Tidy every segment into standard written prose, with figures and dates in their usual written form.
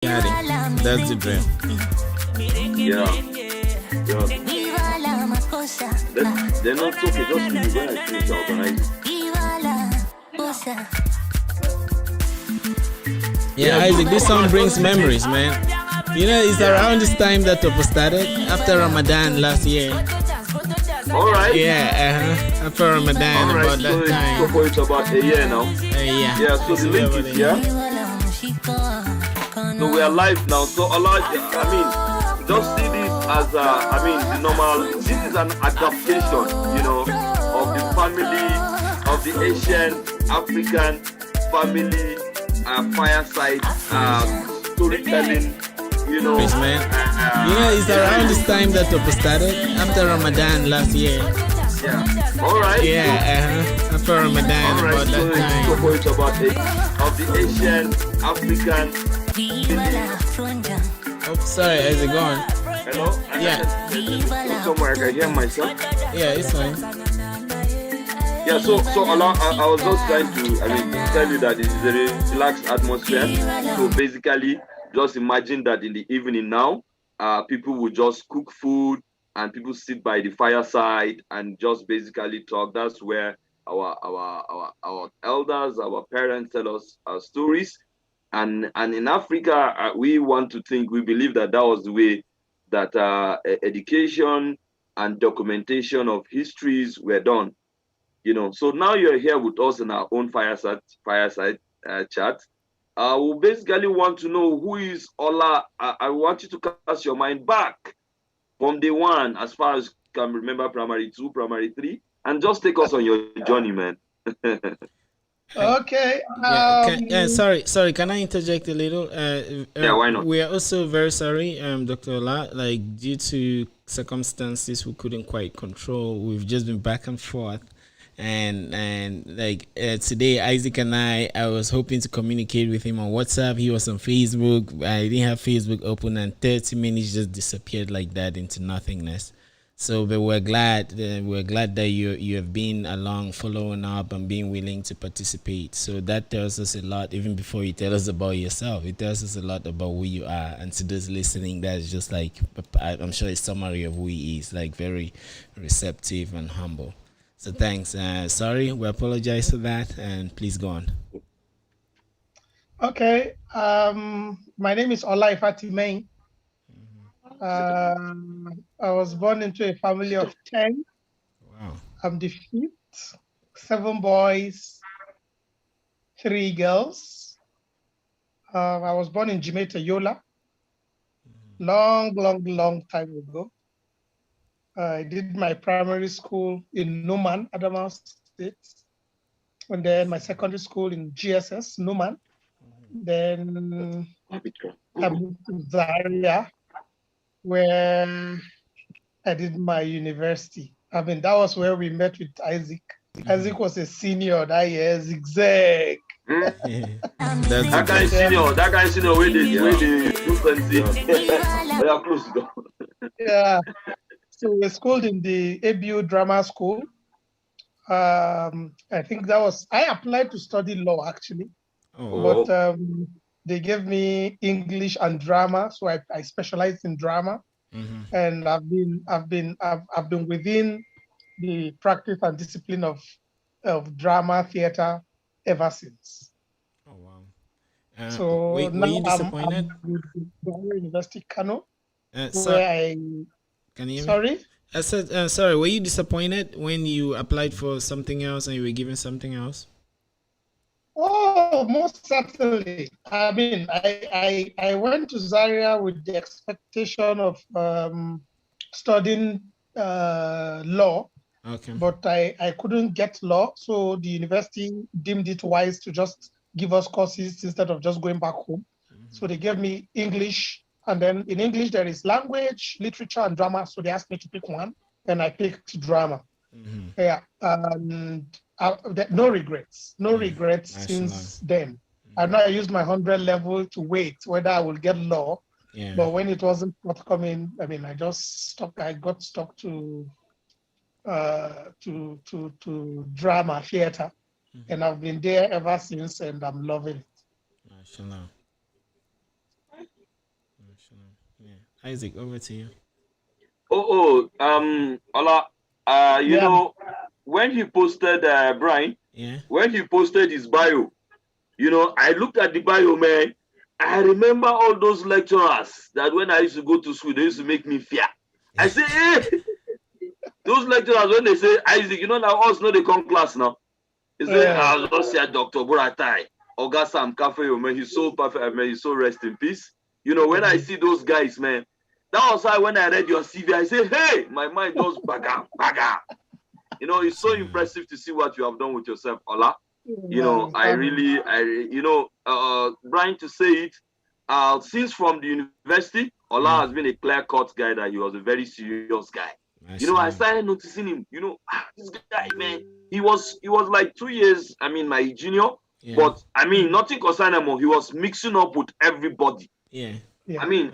That's the dream. Yeah. They're not okay, just leave it when I finish, I'll organize it. Yeah, Isaac, this song brings memories, man. You know, it's around this time that Topo started, after Ramadan last year. Alright. Yeah, after Ramadan, Alright, about that time. So it's about a year now. Yeah. Yeah, so the link is here. So we are live now. So just see this as the normal. This is an adaptation, of the family of the Asian African family fireside storytelling. Please, man. It's around this time that Topo started, after Ramadan last year. Yeah. Alright. Yeah. After Ramadan, about that time. So it's about of the Asian African. Oh, sorry, how's it going? Hello? Yeah. Somewhere I can hear myself. Yeah, it's fine. Yeah, so I was just trying to tell you that it is a relaxed atmosphere. So basically, just imagine that in the evening now, people will just cook food and people sit by the fireside and just basically talk. That's where our elders, our parents tell us stories. And in Africa, we believe that was the way that education and documentation of histories were done. So now you're here with us in our own fireside chat. We basically want to know who is Ola. I want you to cast your mind back from day one, as far as you can remember, primary 2, primary 3, and just take us on your journey, man. Okay. Sorry. Can I interject a little? Yeah, why not? We are also very sorry, Dr. Ola. Like, due to circumstances we couldn't quite control, we've just been back and forth. And today, Isaac and I was hoping to communicate with him on WhatsApp. He was on Facebook. I didn't have Facebook open, and 30 minutes just disappeared like that into nothingness. So, but we're glad that you have been along, following up, and being willing to participate. So that tells us a lot. Even before you tell us about yourself, it tells us a lot about who you are. And to those listening, that's just like, I'm sure, a summary of who he is. Like, very receptive and humble. So thanks. Sorry, we apologize for that, and please go on. Okay. My name is Ola Ifatimein. I was born into a family of 10. Wow. I'm the 5th. 7 boys, 3 girls. I was born in Jimeta, Yola. Long time ago. I did my primary school in Numan, Adamawa State. And then my secondary school in GSS, Numan. Then I moved to Zaria, where I did my university. That was where we met with Isaac. Isaac was a senior that year, zigzag. That guy senior, where they do fancy. They are close to go. Yeah. So we were schooled in the ABU drama school. I think I applied to study law actually. Oh. But they gave me English and drama, so I specialized in drama. Mm-hmm. And I've been within the practice and discipline of drama theater ever since. Oh wow! So were you disappointed? I'm with the University Kano, Can you hear me? Sorry. I said sorry. Were you disappointed when you applied for something else and you were given something else? Oh, most certainly. I went to Zaria with the expectation of studying law. Okay. But I couldn't get law, so the university deemed it wise to just give us courses instead of just going back home. Mm-hmm. So they gave me English, and then in English there is language, literature, and drama. So they asked me to pick one, and I picked drama. Mm-hmm. Yeah, and no regrets since then. I know I used my 100 level to wait whether I will get law, but when it wasn't forthcoming, I just stopped. I got stuck to drama theater, and I've been there ever since, and I'm loving it. Yeah. Isaac, over to you. Ola, you Yeah. know, when he posted, Brian, Yeah. when he posted his bio, I looked at the bio, man. I remember all those lecturers that when I used to go to school, they used to make me fear. I say, hey, those lecturers, when they say, Isaac, now us know they come class now. He say, I just see Dr. Buratai, Oga Sam Cafe, man, he's so perfect, man, he's so rest in peace. When I see those guys, man, that was why when I read your CV, I say, hey, my mind does baga, baga. It's so impressive to see what you have done with yourself, Ola. Brian, to say it, since from the university, Ola has been a clear-cut guy that he was a very serious guy. I started noticing him. This guy, man, he was like 2 years. My junior, but nothing concerning him. He was mixing up with everybody. Yeah.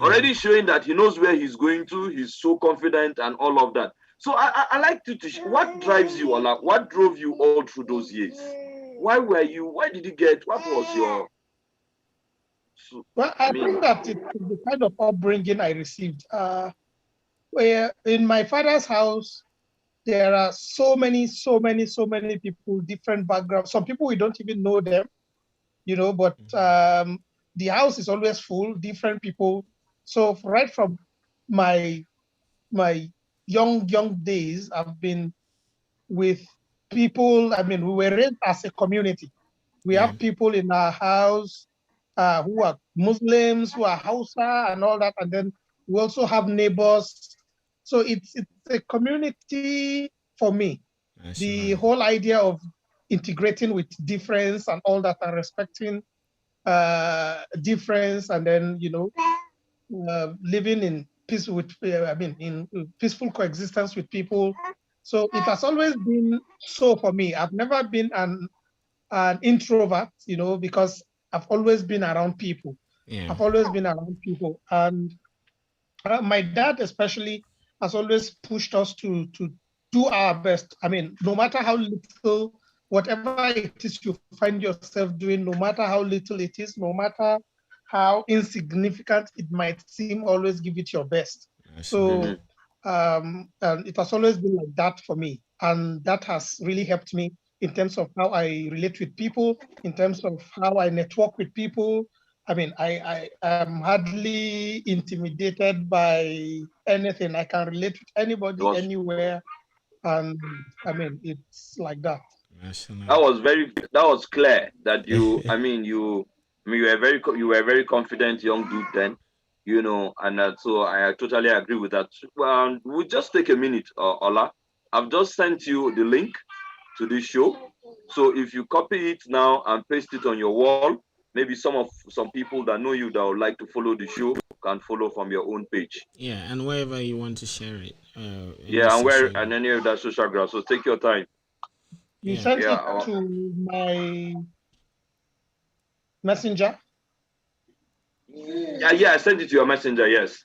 Already showing that he knows where he's going to. He's so confident and all of that. So I like to what drives you, Ola? What drove you all through those years? Why did you get? What was your? Well, I think that it's the kind of upbringing I received. Where in my father's house, there are so many people, different backgrounds. Some people we don't even know them, but the house is always full, different people. So right from my young days, I've been with people. We were raised as a community. We have people in our house who are Muslims, who are Hausa and all that. And then we also have neighbors. So it's a community for me. The whole idea of integrating with difference and all that and respecting difference and then, living in peace with, in peaceful coexistence with people. So it has always been so for me. I've never been an introvert, because I've always been around people. Yeah. I've always been around people. And my dad especially has always pushed us to do our best. No matter how little, whatever it is you find yourself doing, no matter how little it is, no matter how insignificant it might seem, always give it your best. So and it has always been like that for me. And that has really helped me in terms of how I relate with people, in terms of how I network with people. I am hardly intimidated by anything. I can relate with anybody, anywhere. And it's like that. That was clear that you, you were a very confident young dude then, and so I totally agree with that. Well, we'll just take a minute, Ola. I've just sent you the link to this show. So if you copy it now and paste it on your wall, maybe some people that know you that would like to follow the show can follow from your own page. Yeah, and wherever you want to share it. And any of that social graph. So take your time. You sent it to my messenger? Yeah, I sent it to your messenger, yes.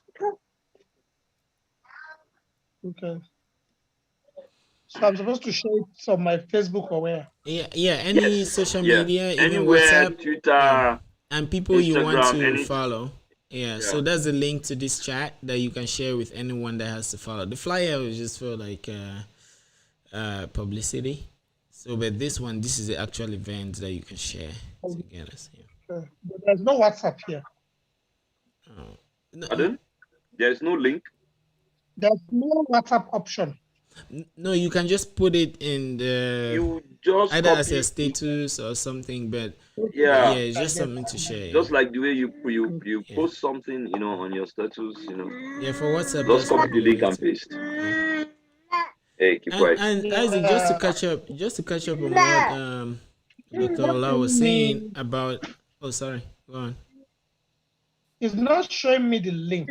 Okay. So I'm supposed to share it on my Facebook or where? Yeah, any social media, even anywhere, WhatsApp, Twitter, and people Instagram, you want to follow. Yeah, so that's the link to this chat that you can share with anyone that has to follow. The flyer was just for like publicity. So, but this is the actual event that you can share to get us here. But there's no WhatsApp here. Pardon? There's no link. There's no WhatsApp option. No, you can just put it in you just either as a status or something, but it's just something to share. Just like the way you post something, on your status, Yeah, for WhatsApp, just copy the link and paste. Hey, keep quiet. And Isaac, just to catch up on what Dr. Ola was saying about. Oh, sorry, go on. It's not showing me the link.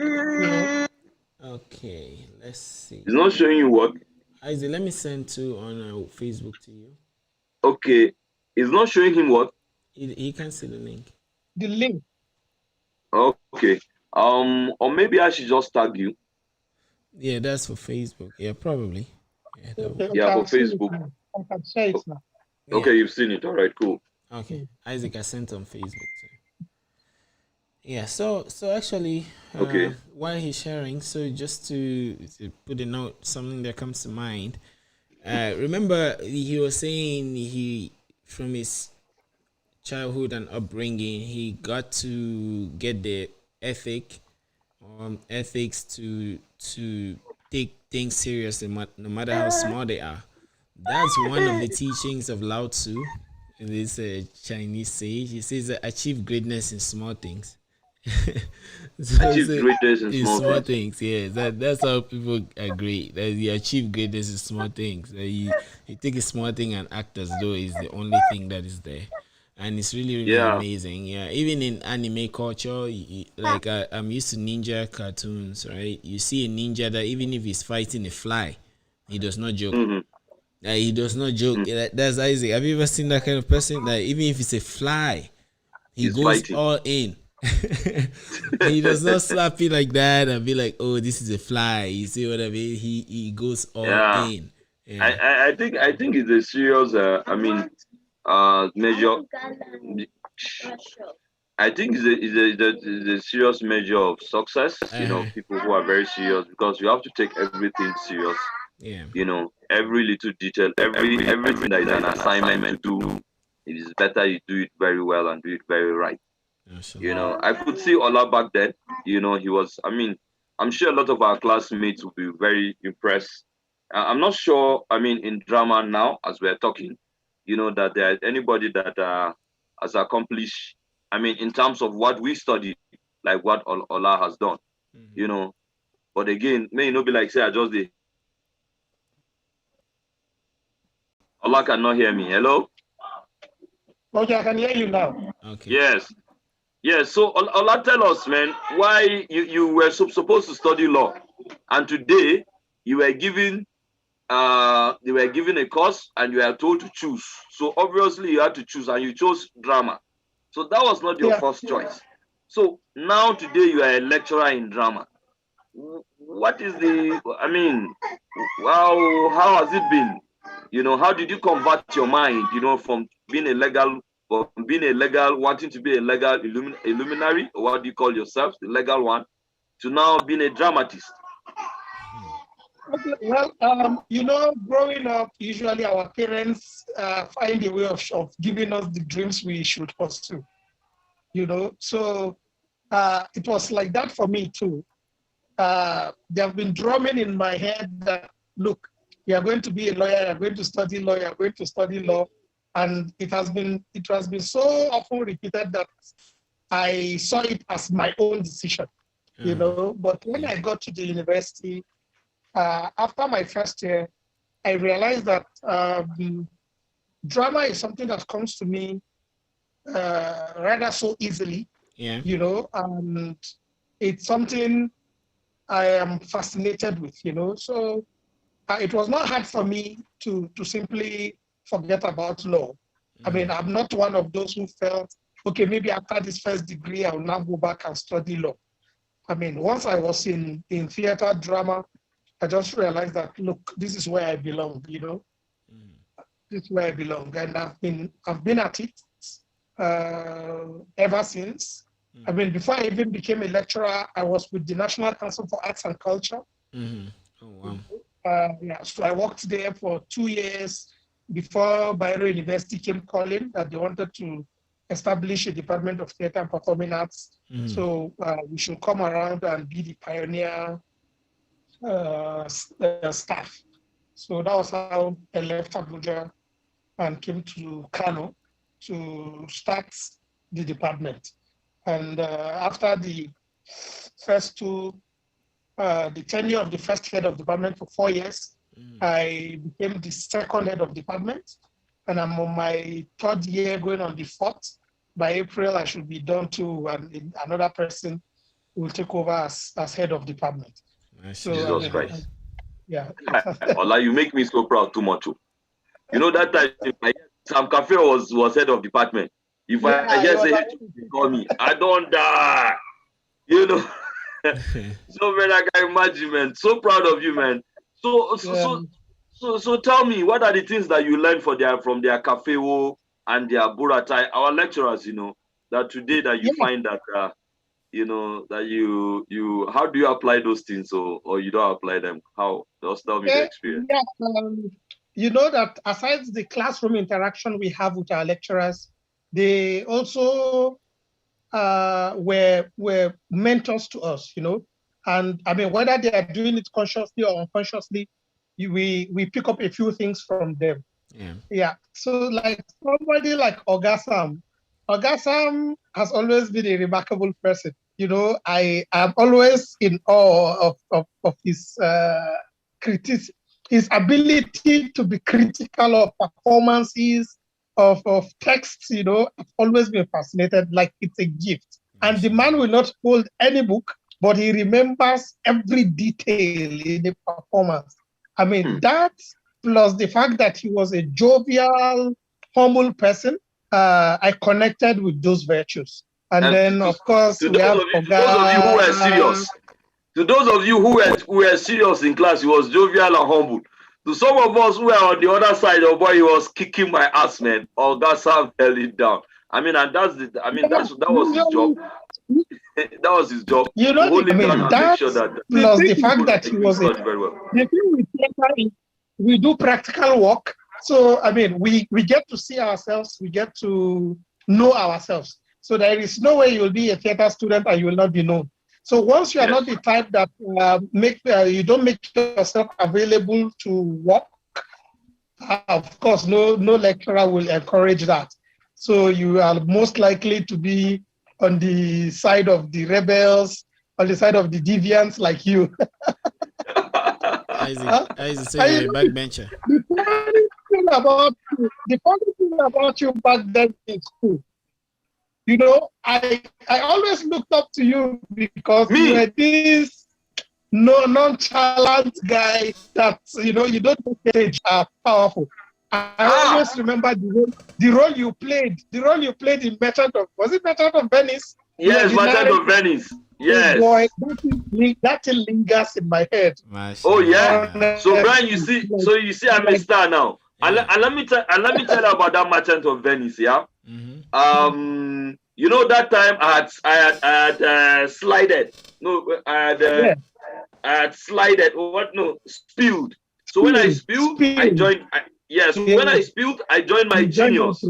Okay, let's see. It's not showing you what? Isaac, let me send on Facebook to you. Okay, it's not showing him what? He can see the link. The link. Okay. Or maybe I should just tag you. Yeah, that's for Facebook. Yeah, probably. Yeah, for Facebook. I can share it now. Okay, you've seen it. All right, cool. Okay, Isaac, I sent on Facebook too. Yeah, so actually, Okay. while he's sharing, so just to put a note, something that comes to mind. Remember, he was saying he from his childhood and upbringing, he got to get the ethic, ethics to take things seriously, no matter how small they are. That's one of the teachings of Lao Tzu, this Chinese sage. He says that achieve greatness in small things. So, Achieve so greatness in in small small things. things, yeah, that's how people agree that you achieve greatness in small things. That you take a small thing and act as though it's the only thing that is there, and it's really really Yeah. amazing. Yeah, even in anime culture, like I'm used to ninja cartoons, right? You see a ninja that even if he's fighting a fly, he does not joke. Mm-hmm. He does not joke. That's Isaac. Have you ever seen that kind of person? That even if it's a fly, he He's goes fighting. all in. He does not slap you like that and be like, "Oh, this is a fly." You see what I mean? He goes all Yeah. in. I, Yeah. I I think it's a serious measure. I think it's a serious measure of success. Uh huh. People who are very serious, because you have to take everything serious. Yeah. Every little detail, everything that is an assignment to do, it is better you do it very well and do it very right. Absolutely. I could see Ola back then. He was. I mean, I'm sure a lot of our classmates will be very impressed. I'm not sure. I mean, in drama now, as we're talking, that there is anybody that has accomplished. I mean, in terms of what we studied, like what Ola has done. You Mm-hmm. know, but again, may not be like say I just the Ola cannot hear me. Hello. Okay, I can hear you now. Okay. Yes. Yes. So Ola, tell us, man, why you were supposed to study law, and today you were given they were given a course and you were told to choose. So obviously you had to choose and you chose drama. So that was not your Yeah. first choice. So now today you are a lecturer in drama. What is the? I mean, how has it been? How did you convert your mind? From being a legal, wanting to be a legal illuminary, or what do you call yourself, the legal one, to now being a dramatist. Okay. Well, growing up, usually our parents find a way of giving us the dreams we should pursue. So it was like that for me too. They have been drumming in my head that, look, you are going to be a lawyer, you're going to study law, you're going to study law. And it has been so often repeated that I saw it as my own decision, But when Yeah. I got to the university, after my first year, I realized that drama is something that comes to me rather so easily, Yeah. and it's something I am fascinated with. So it was not hard for me to simply forget about law. I mean, Mm. I'm not one of those who felt, okay, maybe after this first degree, I'll now go back and study law. I mean, once I was in theater drama, I just realized that, look, this is where I belong. Mm. This is where I belong. And I've been at it ever since. I Mm. mean, before I even became a lecturer, I was with the National Council for Arts and Culture. Mm-hmm. Oh wow. Yeah, so I worked there for 2 years before Bayero University came calling that they wanted to establish a Department of Theatre and Performing Arts. Mm. So we should come around and be the pioneer staff. So that was how I left Abuja and came to Kano to start the department. And after first two, the tenure of the first head of department for 4 years, Mm. I became the second head of department. And I'm on my third year, going on the fourth. By April, I should be done too, and another person will take over as head of department. So, I Jesus mean, Mashallah. Christ. yeah. Ola, you make me so proud too much. Oh. That time Sam Cafe was head of department. If I Yeah, hear it was say they call me, I don't die. You know. So man, I can imagine, man. So proud of you, man. So so yeah. so so tell me, what are the things that you learned from their cafe and their buratai, our lecturers, that today that you Yeah, find that that how do you apply those things, or you don't apply them? How? Just tell me the Yeah, experience. yeah. You know that aside the classroom interaction we have with our lecturers, they also were mentors to us, And I mean, whether they are doing it consciously or unconsciously, we pick up a few things from them. Yeah. Yeah. So like somebody like Ogasam has always been a remarkable person. I am always in awe of his his ability to be critical of performances, of texts, I've always been fascinated, like it's a gift. And the man will not hold any book, but he remembers every detail in the performance. I mean, that plus the fact that he was a jovial, humble person, I connected with those virtues. And then, of course, we have to those of you who were serious, to those of you who were serious in class, he was jovial and humble. To some of us who were on the other side, oh boy, he was kicking my ass, man. Oh, that's how held it down. I mean, and that was his job. That was his job. To hold it down and make sure that plus the fact that he was very well. The thing with theater is we do practical work. So I mean, we get to see ourselves, we get to know ourselves. So there is no way you'll be a theater student and you will not be known. So once you are not the type that you don't make yourself available to work, of course, no lecturer will encourage that. So you are most likely to be on the side of the rebels, on the side of the deviants like you. Isaac, so you're a backbencher. The funny thing about you back then in school, I always looked up to you because you were this nonchalant guy that, you don't stage are powerful. I always remember the role you played in Merchant of Venice? Yes, Merchant of Venice. Yes. Boy, that thing lingers in my head. Oh yeah. So Brian, you see, I'm a star now. Yeah. And let me tell you about that Merchant of Venice. Yeah. Mm-hmm. That time I had slided. No, I had slided. What? No, spilled. So when I spilled, I joined. When I spilled, I joined my juniors.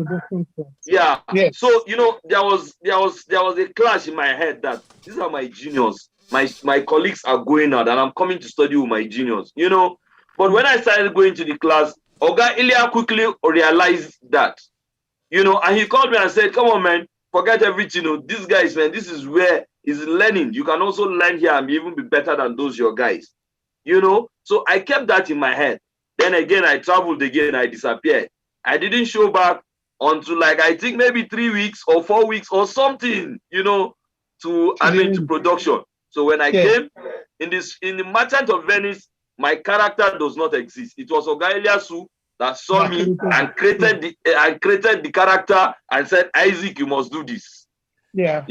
Yeah. Yes. So there was a clash in my head that these are my juniors. My colleagues are going out, and I'm coming to study with my juniors. But when I started going to the class, Oga Ilya quickly realized that. And he called me and said, "Come on, man, forget everything. These guys, man, this is where he's learning. You can also learn here and even be better than those your guys." So I kept that in my head. Then again, I traveled again. I disappeared. I didn't show back until I think maybe 3 weeks or 4 weeks or something, to production. So when I came in the Merchant of Venice, my character does not exist. It was Oga Eliasu that saw me and created the character and said, "Isaac, you must do this." Yeah.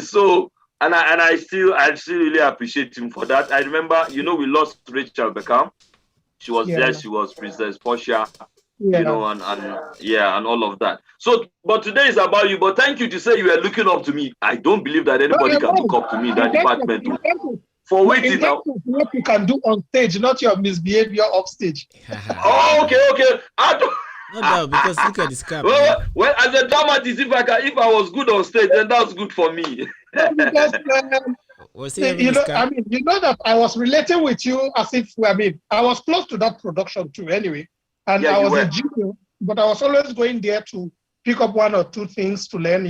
So and I still really appreciate him for that. I remember, we lost Rachel Beckham. She was there. She was Princess Portia, and all of that. So, but today is about you. But thank you to say you were looking up to me. I don't believe that anybody can look up to me in that department. For waiting now. What you can do on stage, not your misbehavior off stage. Okay. I don't. No, because look at this cap. Well, as a dramatist, if I was good on stage, then that's good for me. Because, that I was relating with you as if I was close to that production too anyway. And I was a junior, but I was always going there to pick up 1 or 2 things to learn,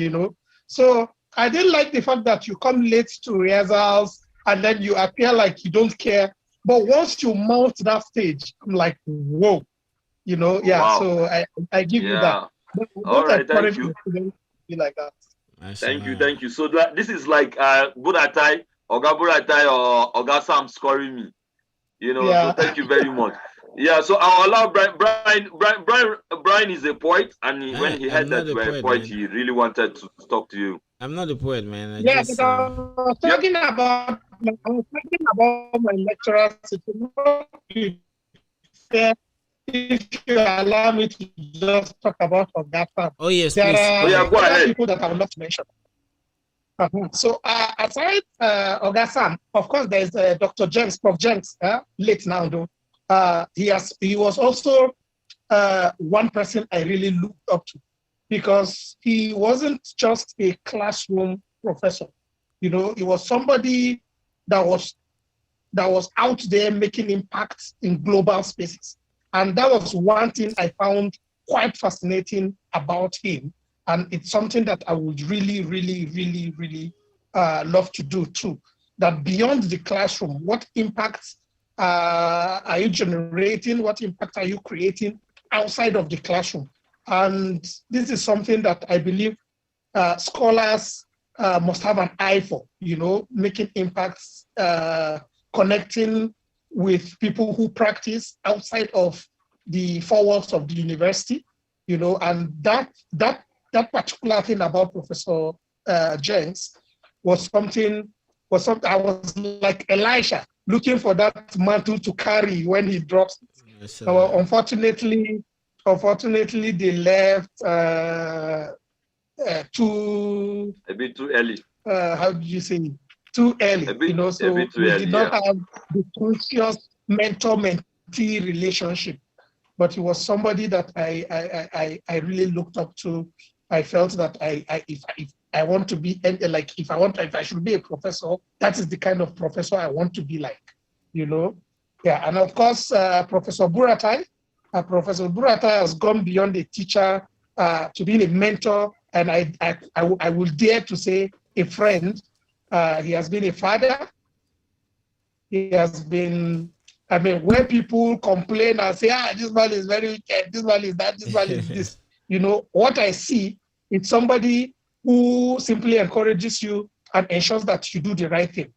So I didn't like the fact that you come late to rehearsals and then you appear like you don't care. But once you mount that stage, I'm like, whoa, Wow. So I give you that. But all right, thank you. Be like that. Thank you. So this is like Buratai, Oga Buratai or Oga Sam scoring me. So thank you very much. Yeah, so I'll allow Brian is a poet, and when he heard that you were a poet, he really wanted to talk to you. I'm not a poet, man. I was talking about my lecturers. If you allow me to just talk about Oga Sam. Oh yes, there please. are go ahead. People that I will not mention. So aside Ogasan, of course, there's Dr. Jenks, Prof. Jenks, late now though. He was also one person I really looked up to because he wasn't just a classroom professor. You know, he was somebody that was out there making impacts in global spaces. And that was one thing I found quite fascinating about him. And it's something that I would really, really, really, really love to do too. That beyond the classroom, what impacts are you generating? What impact are you creating outside of the classroom? And this is something that I believe scholars must have an eye for, you know, making impacts, connecting with people who practice outside of the four walls of the university, you know, and that particular thing about Professor Jenks was something I was like Elisha looking for that mantle to carry when he drops it. Yes, So, unfortunately, they left too A bit too early. how do you say, too early, you know, so we did not have the conscious mentor-mentee relationship, but he was somebody that I really looked up to. I felt that if I want to be, like, if I should be a professor, that is the kind of professor I want to be like, you know. Yeah, and of course, Professor Buratai has gone beyond a teacher to being a mentor, and I will dare to say a friend. He has been a father. He has been, I mean, when people complain and say, this man is very wicked, this man is that, this man is this, you know, what I see is somebody who simply encourages you and ensures that you do the right thing.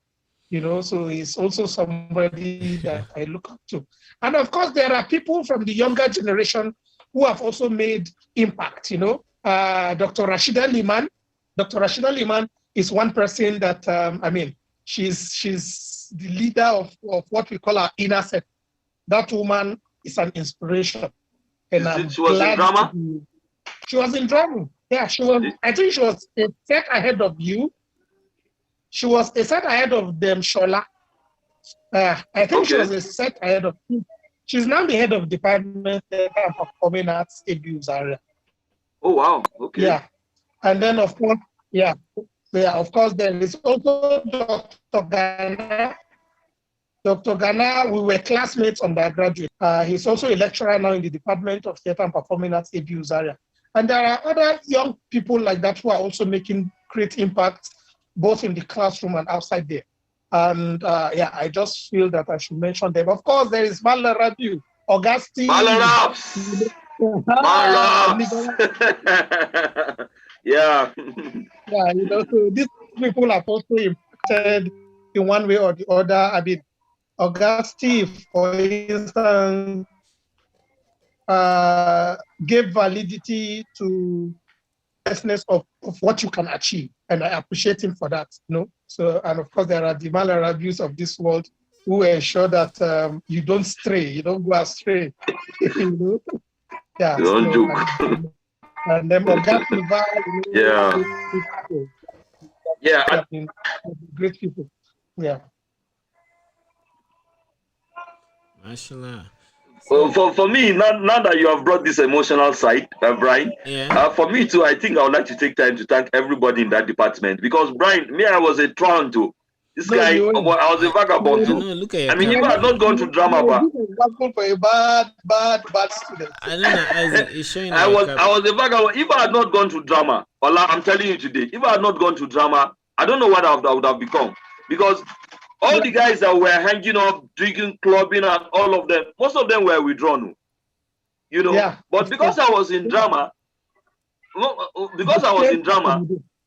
You know, so he's also somebody that I look up to. And of course, there are people from the younger generation who have also made impact, you know. Dr. Rashida Liman. Dr. Rashida Liman is one person that, I mean, she's the leader of what we call our inner set. That woman is an inspiration. And she was in drama? She was in drama. Yeah, she was. I think she was a step ahead of you. She was a set ahead of them, Shola. I think she was a set ahead of you. She's now the head of department of performing arts, ABU's area. Oh wow! Okay. Yeah, and then of course, of course, there is also Dr. Ghana. Dr. Ghana, we were classmates undergraduate. He's also a lecturer now in the Department of Theatre and Performing Arts, ABU's area. And there are other young people like that who are also making great impact, both in the classroom and outside there. And I just feel that I should mention them. Of course, there is Marlon Rabiu, Augustine. Marlon Yeah. Yeah, you know, so these people have also impacted in one way or the other. I mean, Augustine, for instance, gave validity to the business of what you can achieve. And I appreciate him for that, you know. So, and of course, there are the Malarabius of this world who ensure that you don't stray, you don't go astray. You know? Yeah. You don't joke. And then Augustine, great people. Yeah. Mashallah. For me, now that you have brought this emotional side, Brian, for me too, I think I would like to take time to thank everybody in that department, because Brian, I was a truant too. This guy, I was a vagabond too. I mean, if I had not gone to drama, but for a bad student. I don't know, Isaac, it's showing I was a vagabond. If I had not gone to drama, Allah, I'm telling you today, if I had not gone to drama, I don't know what I would have become, because all the guys that were hanging up, drinking, clubbing, and all of them, most of them were withdrawn. You know, but because I was in drama,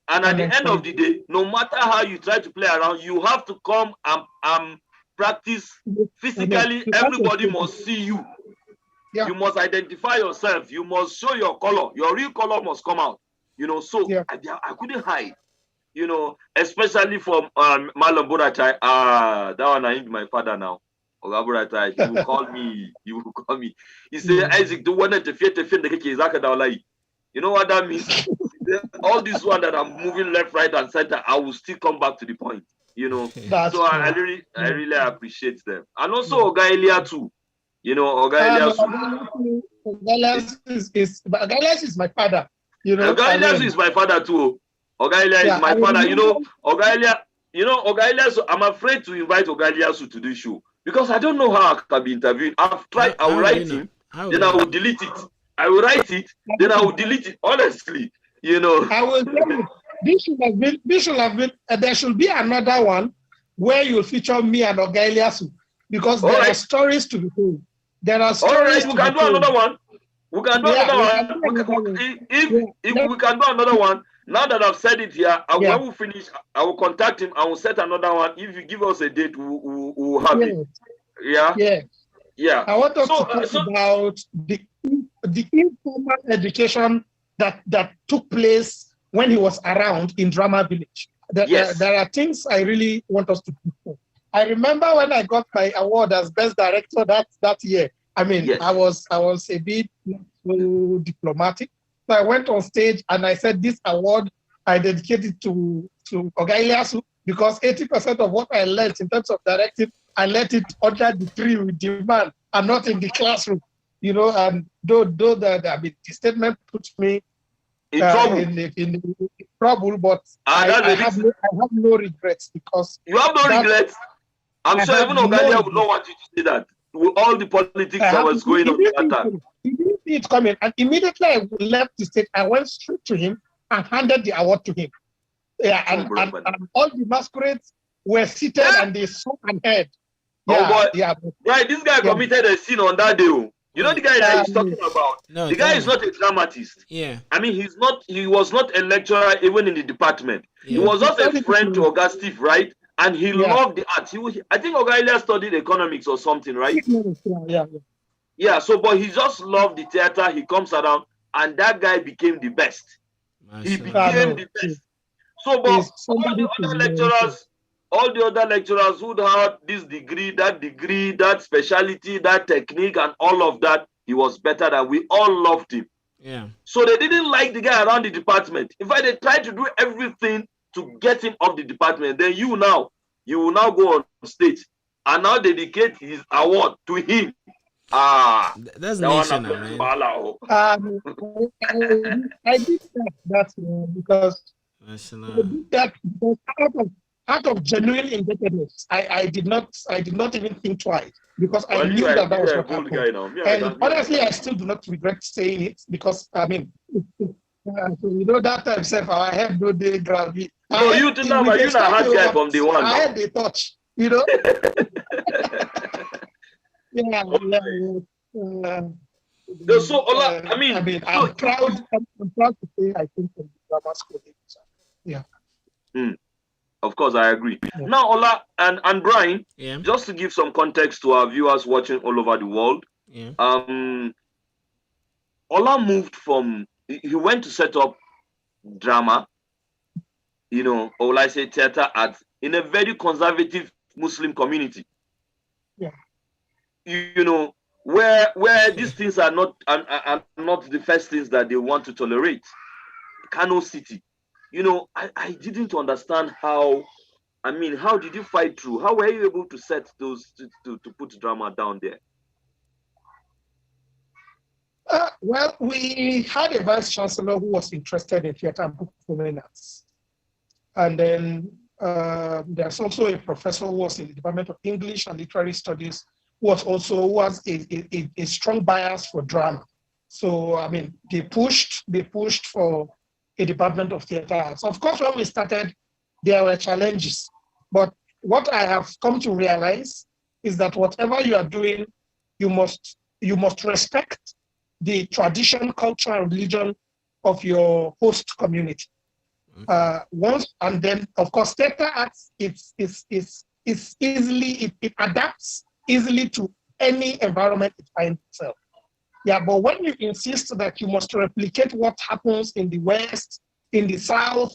and at the end of the day, no matter how you try to play around, you have to come and practice physically. Everybody must see you. Yeah. You must identify yourself. You must show your color. Your real color must come out. You know, so I couldn't hide. You know, especially from Marlon Buratai. That one I am my father now. Oga Buratai, he will call me. He said, Isaac, do want to fear the keke zaka da wallahi. You know what that means? All this one that I'm moving left, right, and center, I will still come back to the point. You know, That's so I true. really, I Yeah. really appreciate them, and also Yeah. Oga Elia too. You know, Oga Elia too. Gaius is my father. You know, Oga I Elia mean, is my father too. Oga Elia is yeah, my I father. You know, remember. Oga Elia. You know, Oga Elia. So I'm afraid to invite Oga Elia to this show because I don't know how I can be interviewed. I've tried. I will How would you write know? him, How would then you I know? will delete it. I will write it, then I will delete it. Honestly, you know. I will tell you, there should be another one where you'll feature me and Ogaliasu because All there are right, stories to be told. There are all right. stories We to be can do told. another one. We can do Yeah, another we can one. do another one. If Yeah, we can do another one, now that I've said it here, yeah, when we finish, I will contact him. I will set another one. If you give us a date, we'll have it. yeah, Yeah, yeah. yeah. I want us So, to talk about the informal education that took place when he was around in Drama Village. yes, There are things I really want us to do. I remember when I got my award as best director that year. I mean, yes. I was a bit so diplomatic. So I went on stage and I said, this award I dedicated to Oga Ilyasu because 80% of what I learned in terms of directing, I let it under the tree with the man and not in the classroom. You know, and though I mean, the statement puts me In trouble. in trouble, but That's a big. I have no regrets because You have no that regrets. I'm I sure have even no Ogalia would regrets. not want you to say that. With all the politics I that have was going on at that time. he didn't see it coming, and immediately I left the stage. I went straight to him and handed the award to him. Yeah, and all the masquerades were seated Yeah. and they saw and heard. Oh Yeah, boy. yeah, Right, this guy committed a sin on that day. You know the guy that he's talking about? No, The guy tell is me. not a dramatist. Yeah. I mean, he was not a lecturer even in the department. He Yeah. was just a friend to Oga Steve, right? And he loved the art. I think Oga Elia studied economics or something, right? Yeah. Yeah, so but he just loved the theater. He comes around, and that guy became the best. He became the best. So, but all the other lecturers who had this degree, that specialty, that technique, and all of that, he was better than we all loved him. Yeah. So they didn't like the guy around the department. In fact, they tried to do everything to get him off the department. Then you will now go on stage and now dedicate his award to him. That's national, man. I did that because National. I did that because out of genuine indebtedness. I did not even think twice because I knew that was what happened. And honestly, I still do not regret saying it because I mean, so you know that time, self, I had no day gravity. No, you did not, but you're not a hard guy from the one. I had the touch, you know. Yeah. So, I mean, I'm proud to say I think from the drama school. Yeah. Of course, I agree. Yeah. Now, Ola and Brian, just to give some context to our viewers watching all over the world, Ola moved he went to set up drama, or like say theater art in a very conservative Muslim community. Yeah. Where these things are not the first things that they want to tolerate. Kano City. I didn't understand how did you fight through? How were you able to set those to put drama down there? Well, we had a vice chancellor who was interested in theater and performing arts. And then there's also a professor who was in the Department of English and Literary Studies who was a strong bias for drama. So, I mean, they pushed for a Department of Theater Arts. Of course, when we started, there were challenges. But what I have come to realize is that whatever you are doing, you must respect the tradition, culture, and religion of your host community. And then, of course, theater arts it adapts easily to any environment it finds itself. Yeah, but when you insist that you must replicate what happens in the West, in the South,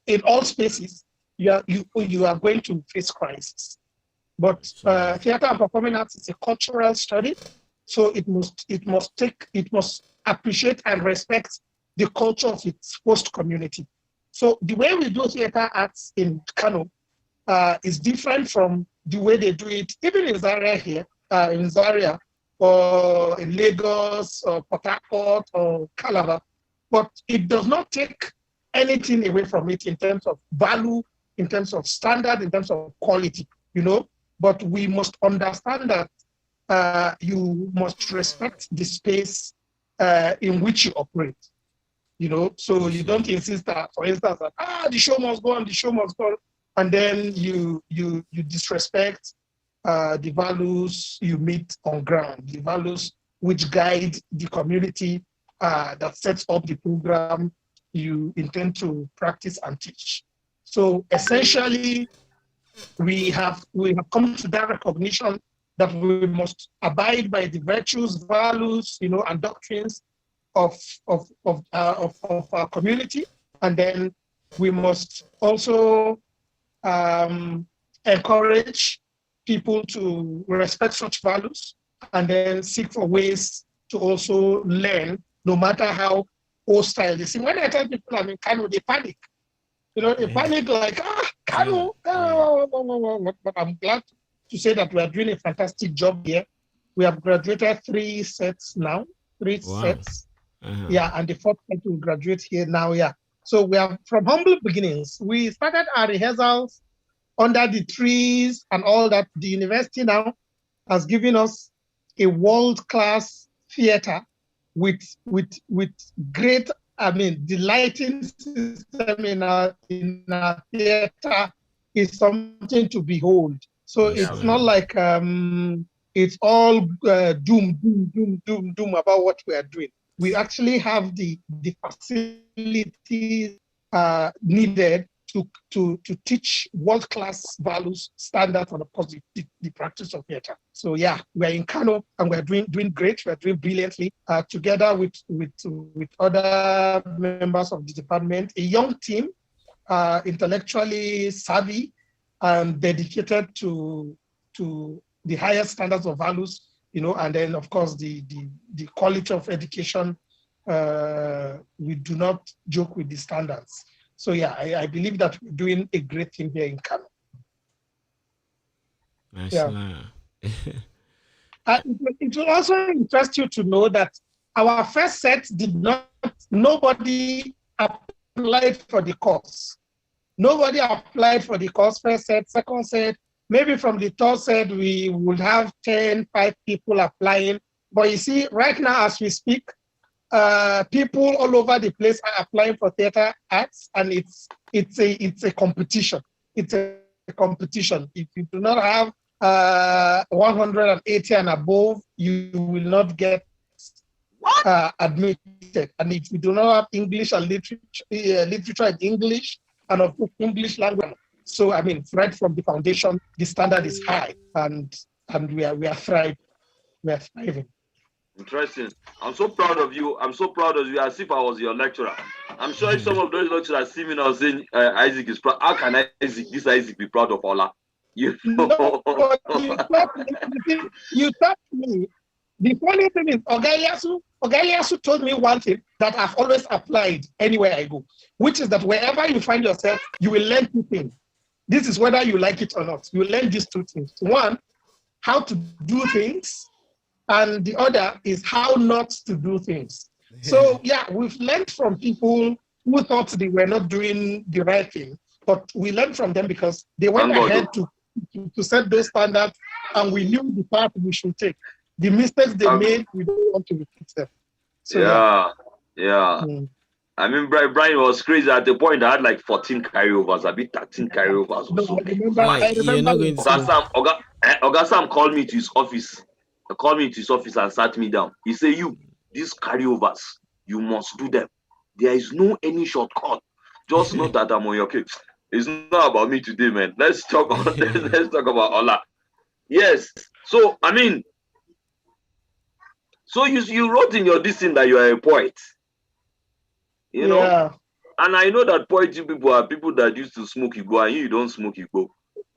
in all spaces, you are going to face crisis. But theater and performing arts is a cultural study, so it must appreciate and respect the culture of its host community. So the way we do theater arts in Kano is different from the way they do it, even in Zaria here, in Zaria, or in Lagos, or Port Harcourt, or Calabar. But it does not take anything away from it in terms of value, in terms of standard, in terms of quality, you know. But we must understand that you must respect the space in which you operate, you know. So you don't insist that, for instance, that the show must go on, the show must go on, and then you disrespect the values you meet on ground, the values which guide the community that sets up the program you intend to practice and teach. So essentially, we have come to that recognition that we must abide by the virtues, values, you know, and doctrines of our community, and then we must also encourage people to respect such values, and then seek for ways to also learn, no matter how hostile they seem. When I tell people I'm in Kano, they panic. You know, they panic like, Kano. But I'm glad to say that we are doing a fantastic job here. We have graduated 3 sets now, 3 sets. Yeah, and the 4th set will graduate here now, yeah. So we are from humble beginnings. We started our rehearsals under the trees and all that. The university now has given us a world-class theater with great, the lighting system in our theater is something to behold. So it's not like it's all doom about what we are doing. We actually have the facilities needed to teach world-class values, standards, and of course the practice of theater. So yeah, we're in Kano and we're doing great. We're doing brilliantly together with other members of the department, a young team, intellectually savvy and dedicated to the highest standards of values, you know, and then of course the quality of education. We do not joke with the standards. So yeah, I believe that we're doing a great thing here in Kano. Nice. Yeah. It will also interest you to know that our first set nobody applied for the course. Nobody applied for the course, first set, second set. Maybe from the third set, we would have 5 people applying. But you see, right now as we speak, people all over the place are applying for theater arts, and it's a competition. It's a competition. If you do not have 180 and above, you will not get admitted. And if you do not have English and literature in English, and of course English language. So right from the foundation, the standard is high, and we are thriving. We are thriving. Interesting. I'm so proud of you. I'm so proud of you, as if I was your lecturer. I'm sure if some of those lecturers see me now saying Isaac is proud, how can this Isaac be proud of Ola? You know? No, you taught me. The funny thing is, Ogaliasu told me one thing that I've always applied anywhere I go, which is that wherever you find yourself, you will learn 2 things. This is whether you like it or not. You will learn these 2 things. One, how to do things, and the other is how not to do things. So yeah, we've learned from people who thought they were not doing the right thing, but we learned from them because they went ahead to set those standards, and we knew the path we should take. The mistakes they made, we don't want to repeat them. So, yeah. I mean, Brian was crazy at the point. I had like 14 carryovers, a bit 13 carryovers. No, I remember. Oga Sam called me to his office. He called me to his office and sat me down. He said, these carryovers, you must do them. There is no any shortcut. Just know that I'm on your case. It's not about me today, man. Let's talk about Ola. Yes. So, so you wrote in your this thing that you are a poet. You know? Yeah. And I know that poetry people are people that used to smoke Igbo and you don't smoke Igbo.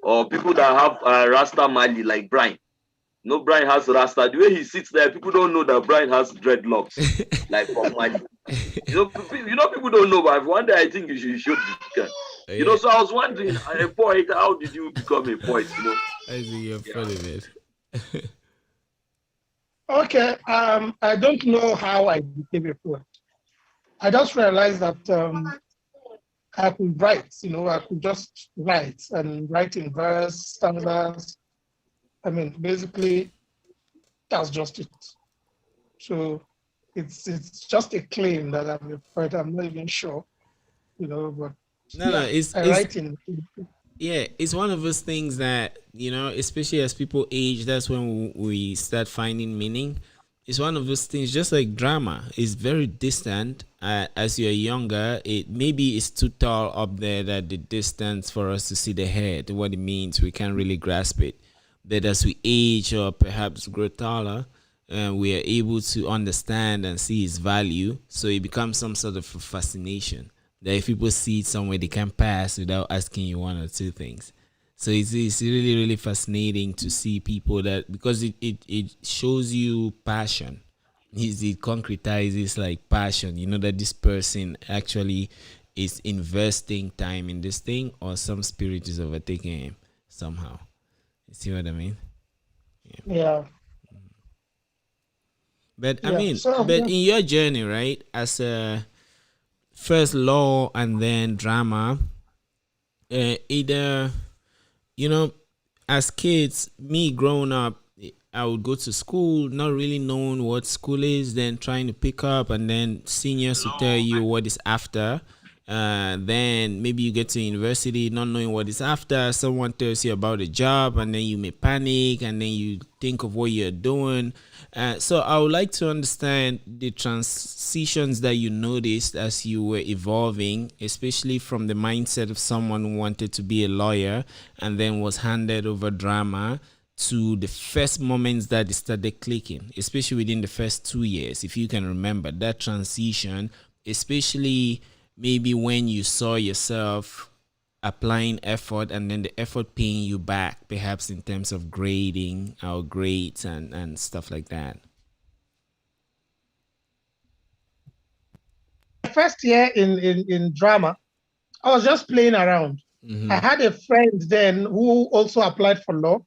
Or people that have Rasta Mali like Brian. No, Brian has rasta. The way he sits there, people don't know that Brian has dreadlocks. Like from my, people don't know. But one day I think you should be. Yeah. So I was wondering, a poet, how did you become a poet? I see you're funny, man. Okay. I don't know how I became a poet. I just realized that I could write. I could just write and write in verse, stanzas. I mean, basically, that's just it. So it's just a claim that I'm a poet. I'm not even sure, but No, I write in. Yeah, it's one of those things that, especially as people age, that's when we start finding meaning. It's one of those things, just like drama, it's very distant. As you're younger, it maybe it's too tall up there that the distance for us to see the head, what it means, we can't really grasp it. But as we age or perhaps grow taller, we are able to understand and see its value. So it becomes some sort of a fascination that if people see it somewhere, they can pass without asking you one or two things. So it's really, really fascinating to see people that, because it shows you passion. It concretizes like passion, that this person actually is investing time in this thing, or some spirit is overtaking him somehow. You see what I mean? Yeah. But I Yeah. mean, So, but in your journey, right, as a first law and then drama, either, as kids, me growing up, I would go to school not really knowing what school is, then trying to pick up, and then seniors will tell you what is after. Then maybe you get to university not knowing what is after. Someone tells you about a job, and then you may panic, and then you think of what you're doing. So I would like to understand the transitions that you noticed as you were evolving, especially from the mindset of someone who wanted to be a lawyer and then was handed over drama, to the first moments that it started clicking, especially within the first 2 years, if you can remember that transition, especially maybe when you saw yourself applying effort and then the effort paying you back, perhaps in terms of grading or grades and stuff like that. first year in drama, I was just playing around. I had a friend then who also applied for law.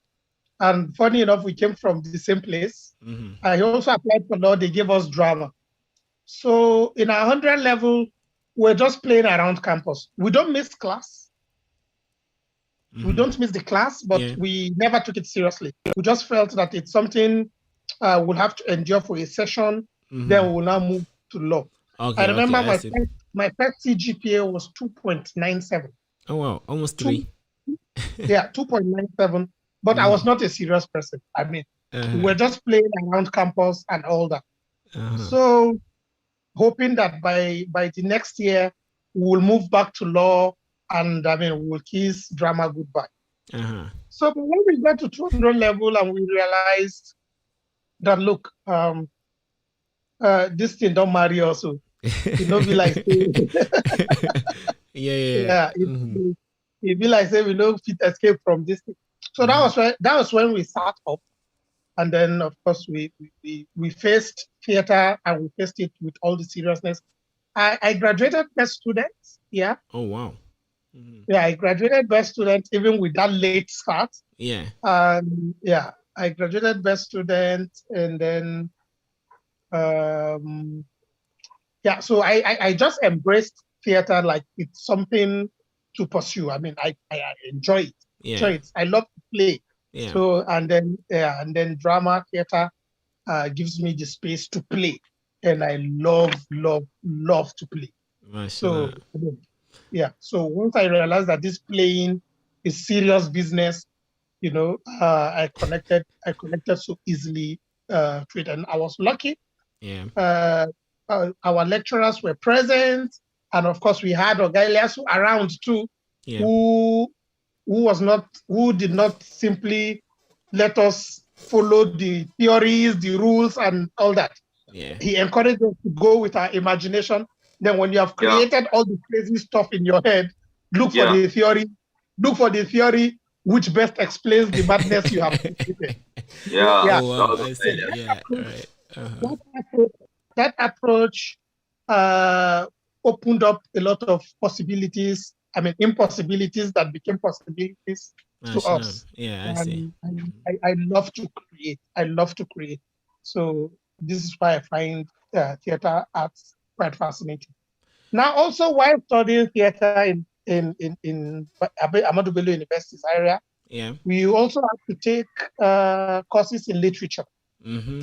And funny enough, we came from the same place. I also applied for law. They gave us drama. So in our 100 level, we're just playing around campus. We don't miss class. We don't miss the class, but we never took it seriously. We just felt that it's something we'll have to endure for a session. Then we will now move to law. I remember my first CGPA was 2.97. Oh, wow. Almost 3. Yeah, 2.97. But I was not a serious person. I mean, we were just playing around campus and all that. So hoping that by the next year, we'll move back to law, and I mean, we'll kiss drama goodbye. So when we got to 200 level and we realized that, look, this thing don't marry also. It don't be like, it be like say we don't fit escape from this thing. So that was when we sat up, and then of course we faced theater, and we faced it with all the seriousness. I graduated best student. Yeah. Oh wow. Yeah, I graduated best student even with that late start. Yeah. Yeah, I graduated best student, and then yeah, so I just embraced theater like it's something to pursue. I mean, I enjoy it. Yeah. Enjoy it. I love to play. Yeah. So and then drama theater gives me the space to play, and I love to play. So yeah. So once I realized that this playing is serious business, I connected so easily to it, and I was lucky. Yeah. Our lecturers were present, and of course we had Ogalias around too, who did not simply let us follow the theories, the rules, and all that. Yeah. He encouraged us to go with our imagination. Then when you have created all the crazy stuff in your head, look for the theory which best explains the madness you have created. Yeah, Yeah. Oh that wow, was I on see. earlier. Yeah, right. Uh-huh. That approach, that approach uh, opened up a lot of possibilities. I mean, impossibilities that became possibilities to Mashallah. us. Yeah, I see. And I love to create. I love to create. So this is why I find theater arts quite fascinating. Now, also while studying theater in Ahmadu Bello University's area, Yeah. we also have to take courses in literature. Mm-hmm.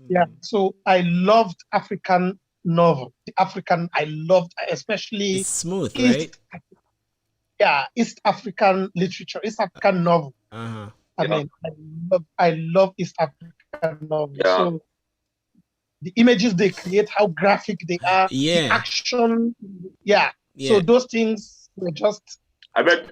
Yeah, Mm-hmm. so I loved African novel. The African, I loved It's especially smooth, right? East, yeah, East African literature, East African novel. Uh-huh. I Yeah, mean, I love East African novel. yeah. So the images they create, how graphic they are, the Yeah. action, yeah. So Yeah. those things were just. I bet.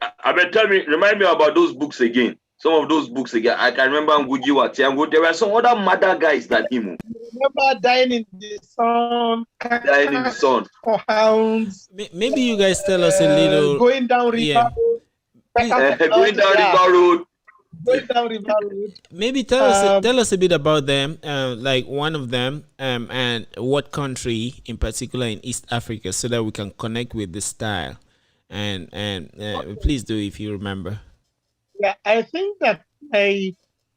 Tell me, remind me about those books again. Some of those books again. I can remember Ngugi wa Thiong'o. There were some other mother guys than him Remember dying in the sun, dying in the cats sun. for hounds, Maybe you guys tell us a little. going down river, Yeah. Please, beckon for Going blood, down yeah, River Road. going down river road. maybe Um, tell us a bit about them. Like one of them. And what country in particular in East Africa, so that we can connect with the style. And please do if you remember. yeah, I think that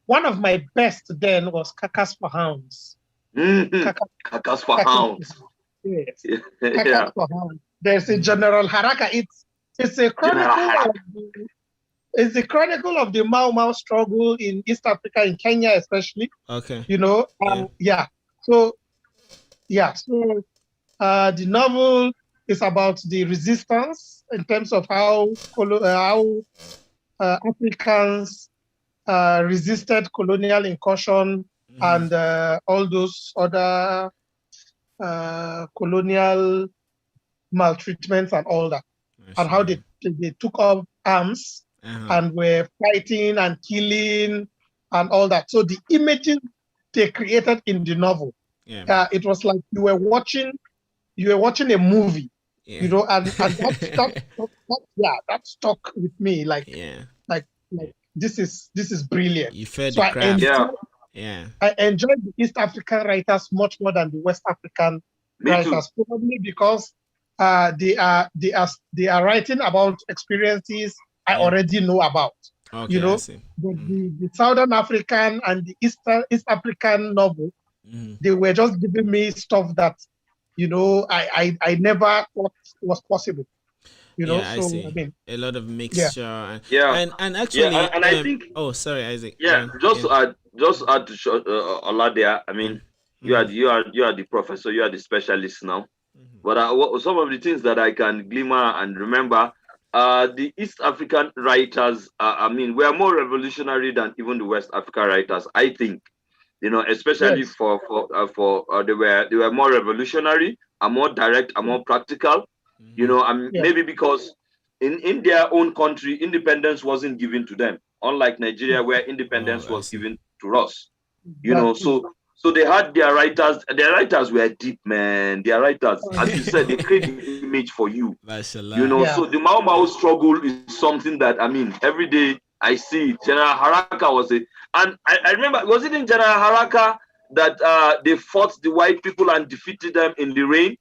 one of my best then was Kakas for hounds. Mm-hmm. Kakas, Kakas for Kakas, hounds. yes, Yeah. Kakas for hounds. There's a Mhm. General Haraka. It's a General chronicle Harak. of the Mau Mau struggle in East Africa, in Kenya especially. Okay. You know, Yeah. yeah. So yeah, so the novel is about the resistance in terms of how Africans resisted colonial incursion Mm-hmm. and all those other colonial maltreatments and all that, and how Mashallah. they took up arms Uh-huh. and were fighting and killing and all that. So the images they created in the novel, Yeah. it was like you were watching a movie, Yeah. and that stuck with me Yeah. like this is brilliant. You fed So the I craft. Yeah. enjoy Yeah. I enjoyed the East African writers much more than the West African Me too. writers, probably because they are writing about experiences I Yeah. already know about. You Okay, I know, see. but Mm-hmm. the Southern African and the East African novel, Mm-hmm. they were just giving me stuff that I never thought was possible. Yeah, I So I see. mean, A lot of yeah, mixture Yeah. and Yeah. actually And I think, oh, sorry, Isaac. Go yeah, on. Yeah. just to show Ola there. I Yeah. mean, Mm-hmm. you are the professor, you are the specialist now. Mm-hmm. But some of the things that I can glimmer and remember, the East African writers, I mean, were more revolutionary than even the West African writers. I think, especially yes, for they were more revolutionary, and more direct, and more practical. Mm-hmm. yeah, Maybe because in their own country, independence wasn't given to them, unlike Nigeria, where Oh, independence I was see. given to us. exactly. So they had their writers. Their writers were deep, man. Their writers, as you said, they create the image for you. Mashallah. Yeah, So the Mau Mau struggle is something that, I mean, every day I see it. General Haraka was it, and I remember, was it in General Haraka that they fought the white people and defeated them in the rain,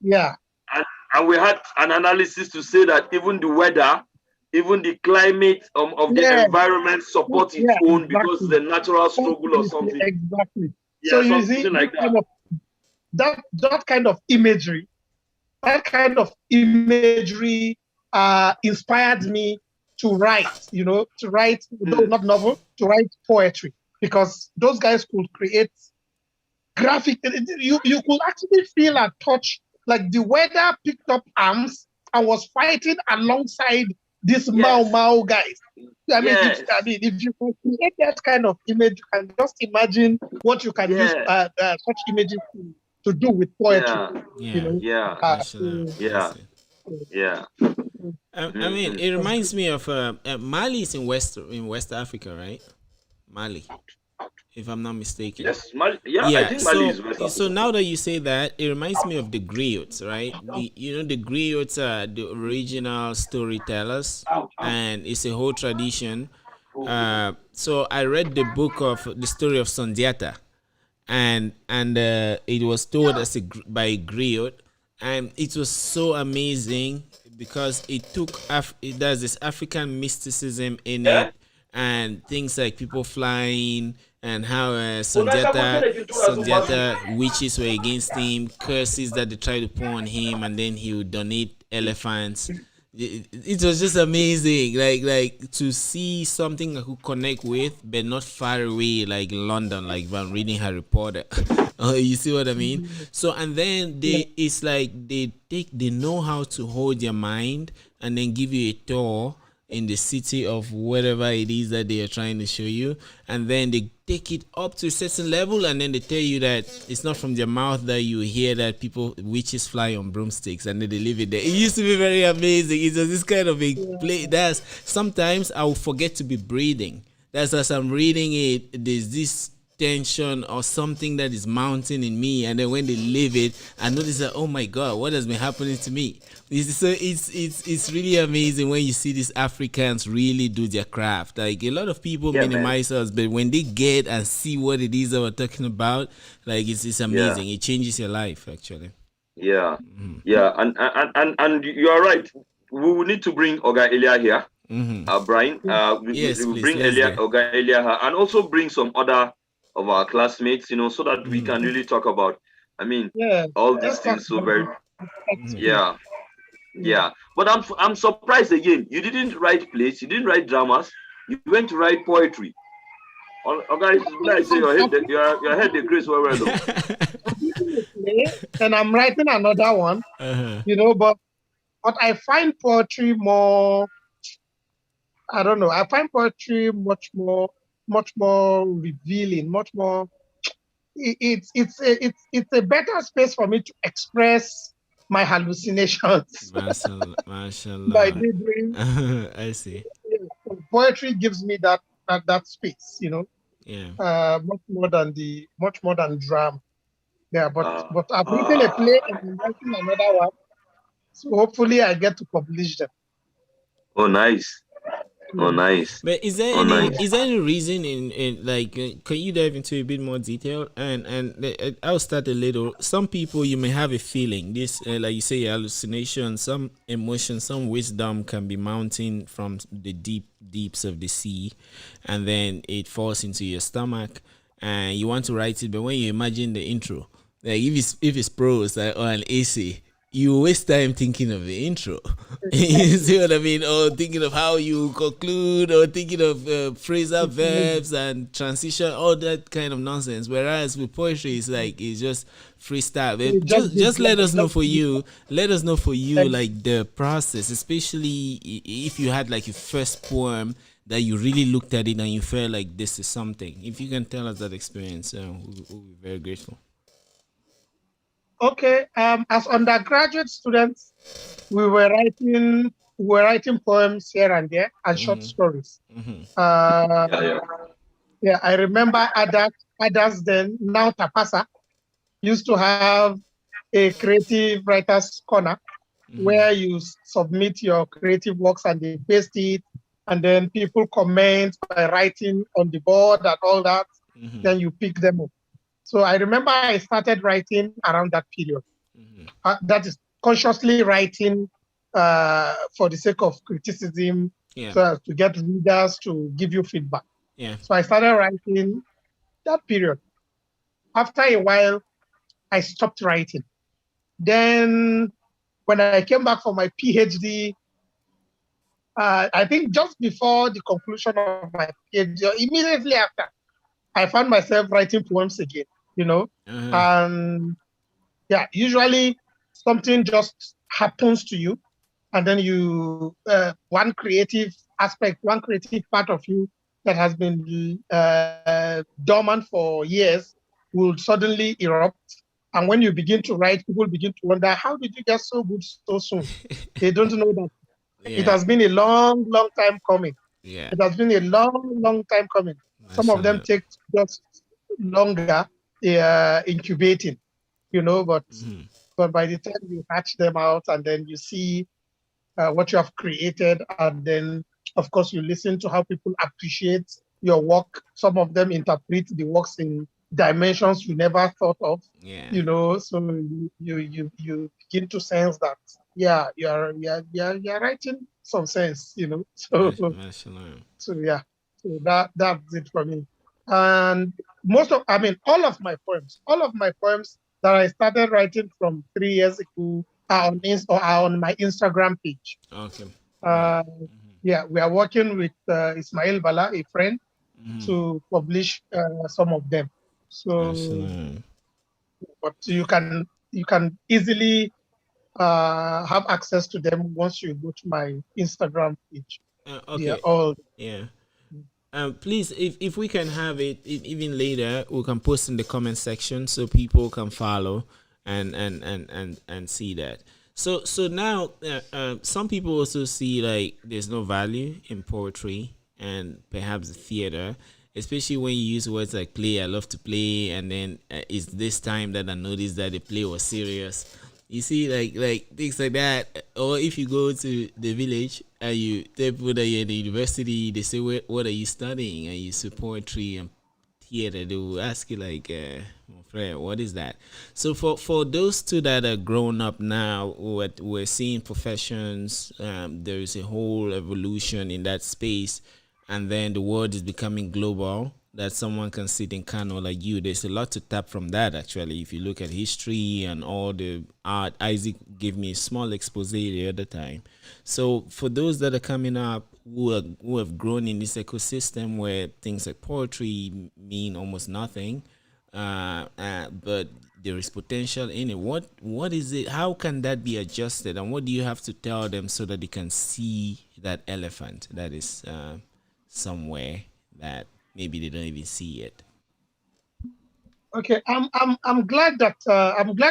yeah, and, and we had an analysis to say that even the weather, even the climate of the yeah, environment supports its yeah, own because it's exactly. a natural struggle or Absolutely, something. exactly. So Yeah, you see something like that. that kind of imagery inspired me to write, though Mm. not novel, to write poetry, because those guys could create graphic. You could actually feel and touch, like the weather picked up arms and was fighting alongside these Mau Yes, Mau guys. yes, If you can create that kind of image, you can just imagine what you can use yes, such images to do with poetry. yeah, You Yeah. know, yeah, Mashallah. so, I yeah, see. yeah. I mean, Mm. it reminds me of Mali is in West Africa, right? Mali, if I'm not mistaken. Yes, Mali, yeah, I Yeah. think Mali is West So Africa. now that you say that, it reminds me of the griots, right? The griots are the original storytellers, and it's a whole tradition So I read the book of the story of Sundiata, and it was told as by a griot, and it was so amazing because it took it does this African mysticism in Yeah. it, and things like people flying, and how Sundiata witches were against him, curses that they tried to pour on him, and then he would donate elephants. It was just amazing, like to see something I could connect with, but not far away, like London, like if I'm reading Harry Potter. You see what I mean? So, and then it's like they know how to hold your mind and then give you a tour in the city of whatever it is that they are trying to show you, and then they take it up to a certain level, and then they tell you that it's not from their mouth that you hear that witches fly on broomsticks, and then they leave it there. It used to be very amazing. It was this kind of a play. That's sometimes I will forget to be breathing. That's as I'm reading it. There's this tension or something that is mounting in me, and then when they leave it, I notice that, oh my god, what has been happening to me? It's really amazing when you see these Africans really do their craft. Like a lot of people minimize us, but when they get and see what it is that we're talking about, like it's amazing. It changes your life actually. Yeah, and you are right. We will need to bring Oga Elia here, Brian. We bring Oga Elia here, and also bring some other of our classmates, so that we can really talk about. I mean, all these things. So very, yeah. But I'm surprised again. You didn't write plays. You didn't write dramas. You went to write poetry. Oga, I say your head the grace well though. And I'm writing another one, but I find poetry more, I don't know, I find poetry much more revealing, much more, it's a better space for me to express my hallucinations. Mashallah. By daydream. I see. Poetry gives me that space, Yeah. much more than drama. Yeah, but I've written a play and I'm writing another one. So hopefully I get to publish them. Oh, nice. Oh, nice. But is there any reason in like can you dive into a bit more detail? And I'll start a little. Some people, you may have a feeling this, like you say, hallucination, some emotion, some wisdom can be mounting from the deeps of the sea, and then it falls into your stomach, and you want to write it, but when you imagine the intro, like if it's prose or an essay, you waste time thinking of the intro. You see what I mean? Or thinking of how you conclude, or thinking of phrasal verbs and transition, all that kind of nonsense. Whereas with poetry, it's just freestyle. Just let us know for you. Let us know for you, like the process, especially if you had like your first poem that you really looked at it and you felt like this is something. If you can tell us that experience, we'll be very grateful. Okay. As undergraduate students, we were writing poems here and there and short stories. Yeah, I remember Adas then, now Tapasa, used to have a creative writers corner where you submit your creative works and they paste it, and then people comment by writing on the board and all that. Then you pick them up. So I remember I started writing around that period. That is consciously writing for the sake of criticism, so as to get readers to give you feedback. So I started writing that period. After a while, I stopped writing. Then when I came back for my PhD, I think just before the conclusion of my PhD, or immediately after, I found myself writing poems again, and yeah, usually something just happens to you, and then you, one creative aspect, one creative part of you that has been dormant for years will suddenly erupt. And when you begin to write, people begin to wonder, how did you get so good so soon? They don't know that it has been a long, long time coming. It has been a long, long time coming. Some of them take just longer incubating, but by the time you hatch them out and then you see what you have created, and then Of course, you listen to how people appreciate your work. Some of them interpret the works in dimensions you never thought of. Yeah. You know, so you begin to sense that yeah, you're writing some sense. You know, Mashallah. so yeah, so that's it for me. And I mean, all of my poems that I started writing from 3 years ago are on my Instagram page. Okay. Right. Uh, yeah, we are working with Ismail Bala, a friend, to publish some of them. So, Mashallah. but you can easily have access to them once you go to my Instagram page. They are Okay. all. Yeah. Please, if we can have it even later, we can post in the comment section so people can follow and see that. So now, some people also see like there's no value in poetry and perhaps the theater, especially when you use words like play. I love to play, and then it's this time that I noticed that the play was serious. You see, like things like that. Or if you go to the village and you tell people that you're in the university, they say, What are you studying?" And you say poetry and theater. They will ask you like, "My friend, what is that?" So for those two that are grown up now, what we're seeing professions, there is a whole evolution in that space, and then the world is becoming global, that someone can sit in Kano like you. There's a lot to tap from that, actually. If you look at history and all the art, Isaac gave me a small expose the other time. So for those that are coming up who have grown in this ecosystem where things like poetry mean almost nothing, but there is potential in it. What is it? How can that be adjusted, and what do you have to tell them so that they can see that elephant that is somewhere that maybe they don't even see it? Okay, I'm glad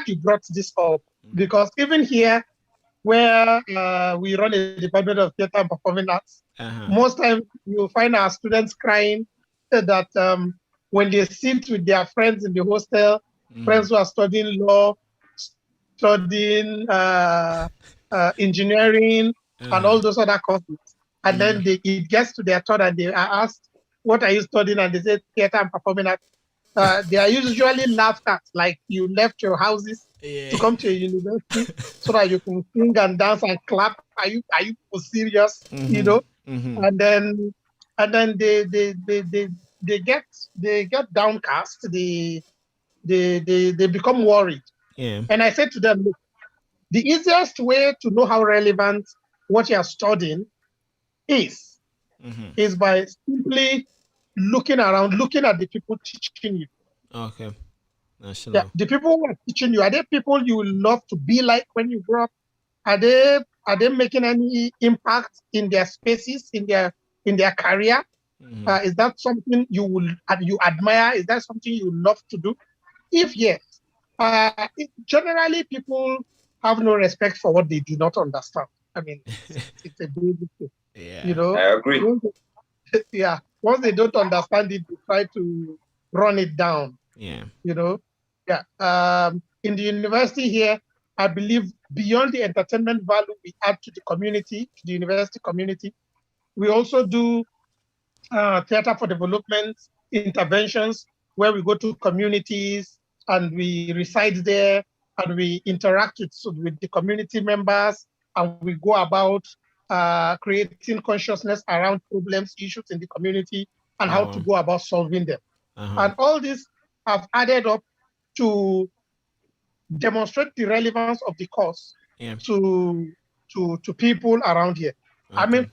you brought this up, because even here where we run a department of theater and performing arts, Uh-huh. most times you find our students crying that when they sit with their friends in the hostel, friends who are studying law, studying engineering, and Uh-huh. all those other courses, and then it gets to their turn and they are asked, "What are you studying?" And they say theater and performing arts. They are usually laughed at, like you left your houses Yeah. to come to a university so that you can sing and dance and clap. Are you serious? You know? And then they get downcast. They become worried. Yeah. And I said to them, look, the easiest way to know how relevant what you are studying is is by simply looking around, looking at the people teaching you. Okay. Yeah, National. the people who are teaching you, are they people you will love to be like when you grow up? Are they making any impact in their spaces, in their career? Is that something you admire? Is that something you love to do? If yes, generally people have no respect for what they do not understand. I mean, it's a basic thing, you Yeah. know. I agree. Yeah, once they don't understand it, they try to run it down, Yeah. you know. Yeah. In the university here, I believe beyond the entertainment value we add to the community, to the university community, we also do theater for development interventions where we go to communities and we reside there and we interact with the community members, and we go about creating consciousness around problems, issues in the community, and how to Oh. go about solving them. Uh-huh. And all this have added up to demonstrate the relevance of the cause Yeah. to to people around here. I Okay. mean,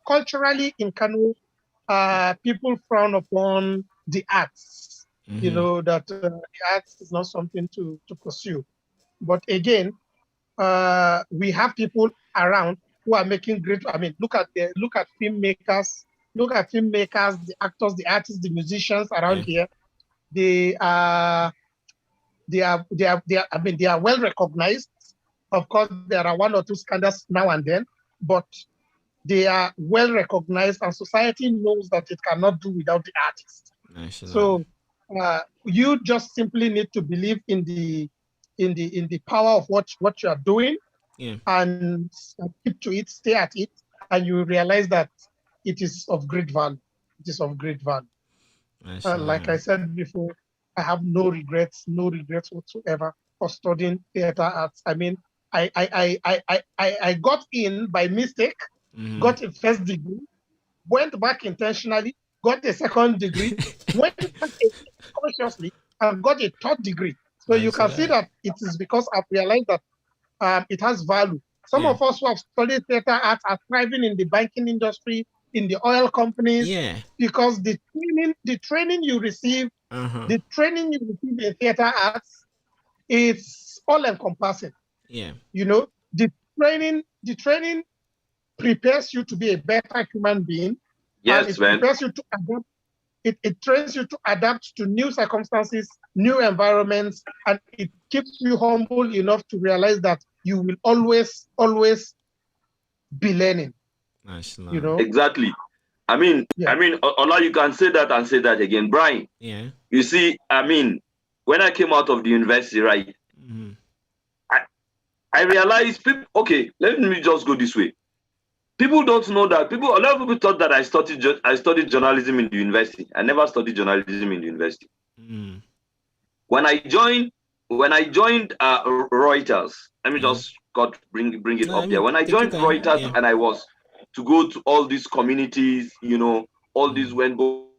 culturally in Kano, people frown upon the arts. You know that the arts is not something to pursue. But again, we have people around who are making great. I mean, look at filmmakers, the actors, the artists, the musicians around Yeah. here. They are I mean, they are well recognized. Of course, there are one or two scandals now and then, but they are well recognized, and society knows that it cannot do without the artist. National. So you just simply need to believe in the power of what you are doing, Yeah. and keep to it, stay at it, and you realize that it is of great value. It is of great value. And like I said before, I have no regrets whatsoever for studying theater arts. I mean, I got in by mistake, got a first degree, went back intentionally, got a second degree, went back consciously, and got a third degree. So you can see that it is because I've realized that it has value. Some of us who have studied theater arts are thriving in the banking industry, in the oil companies, because the training you receive, the training you receive in theater arts is all encompassing. Yeah. You know, the training prepares you to be a better human being. Yes, and it man. prepares you to adapt. It trains you to adapt to new circumstances, new environments, and it keeps you humble enough to realize that you will always be learning. You know? Exactly. I mean, Ola, you can say that and say that again. Brian, you see, I mean, when I came out of the university, right, I realized people, okay, let me just go this way. People don't know that a lot of people thought that I studied journalism in the university. I never studied journalism in the university. When I joined Reuters, let me just bring it up there. When I joined Reuters and I was to go to all these communities, you know, all these when Boko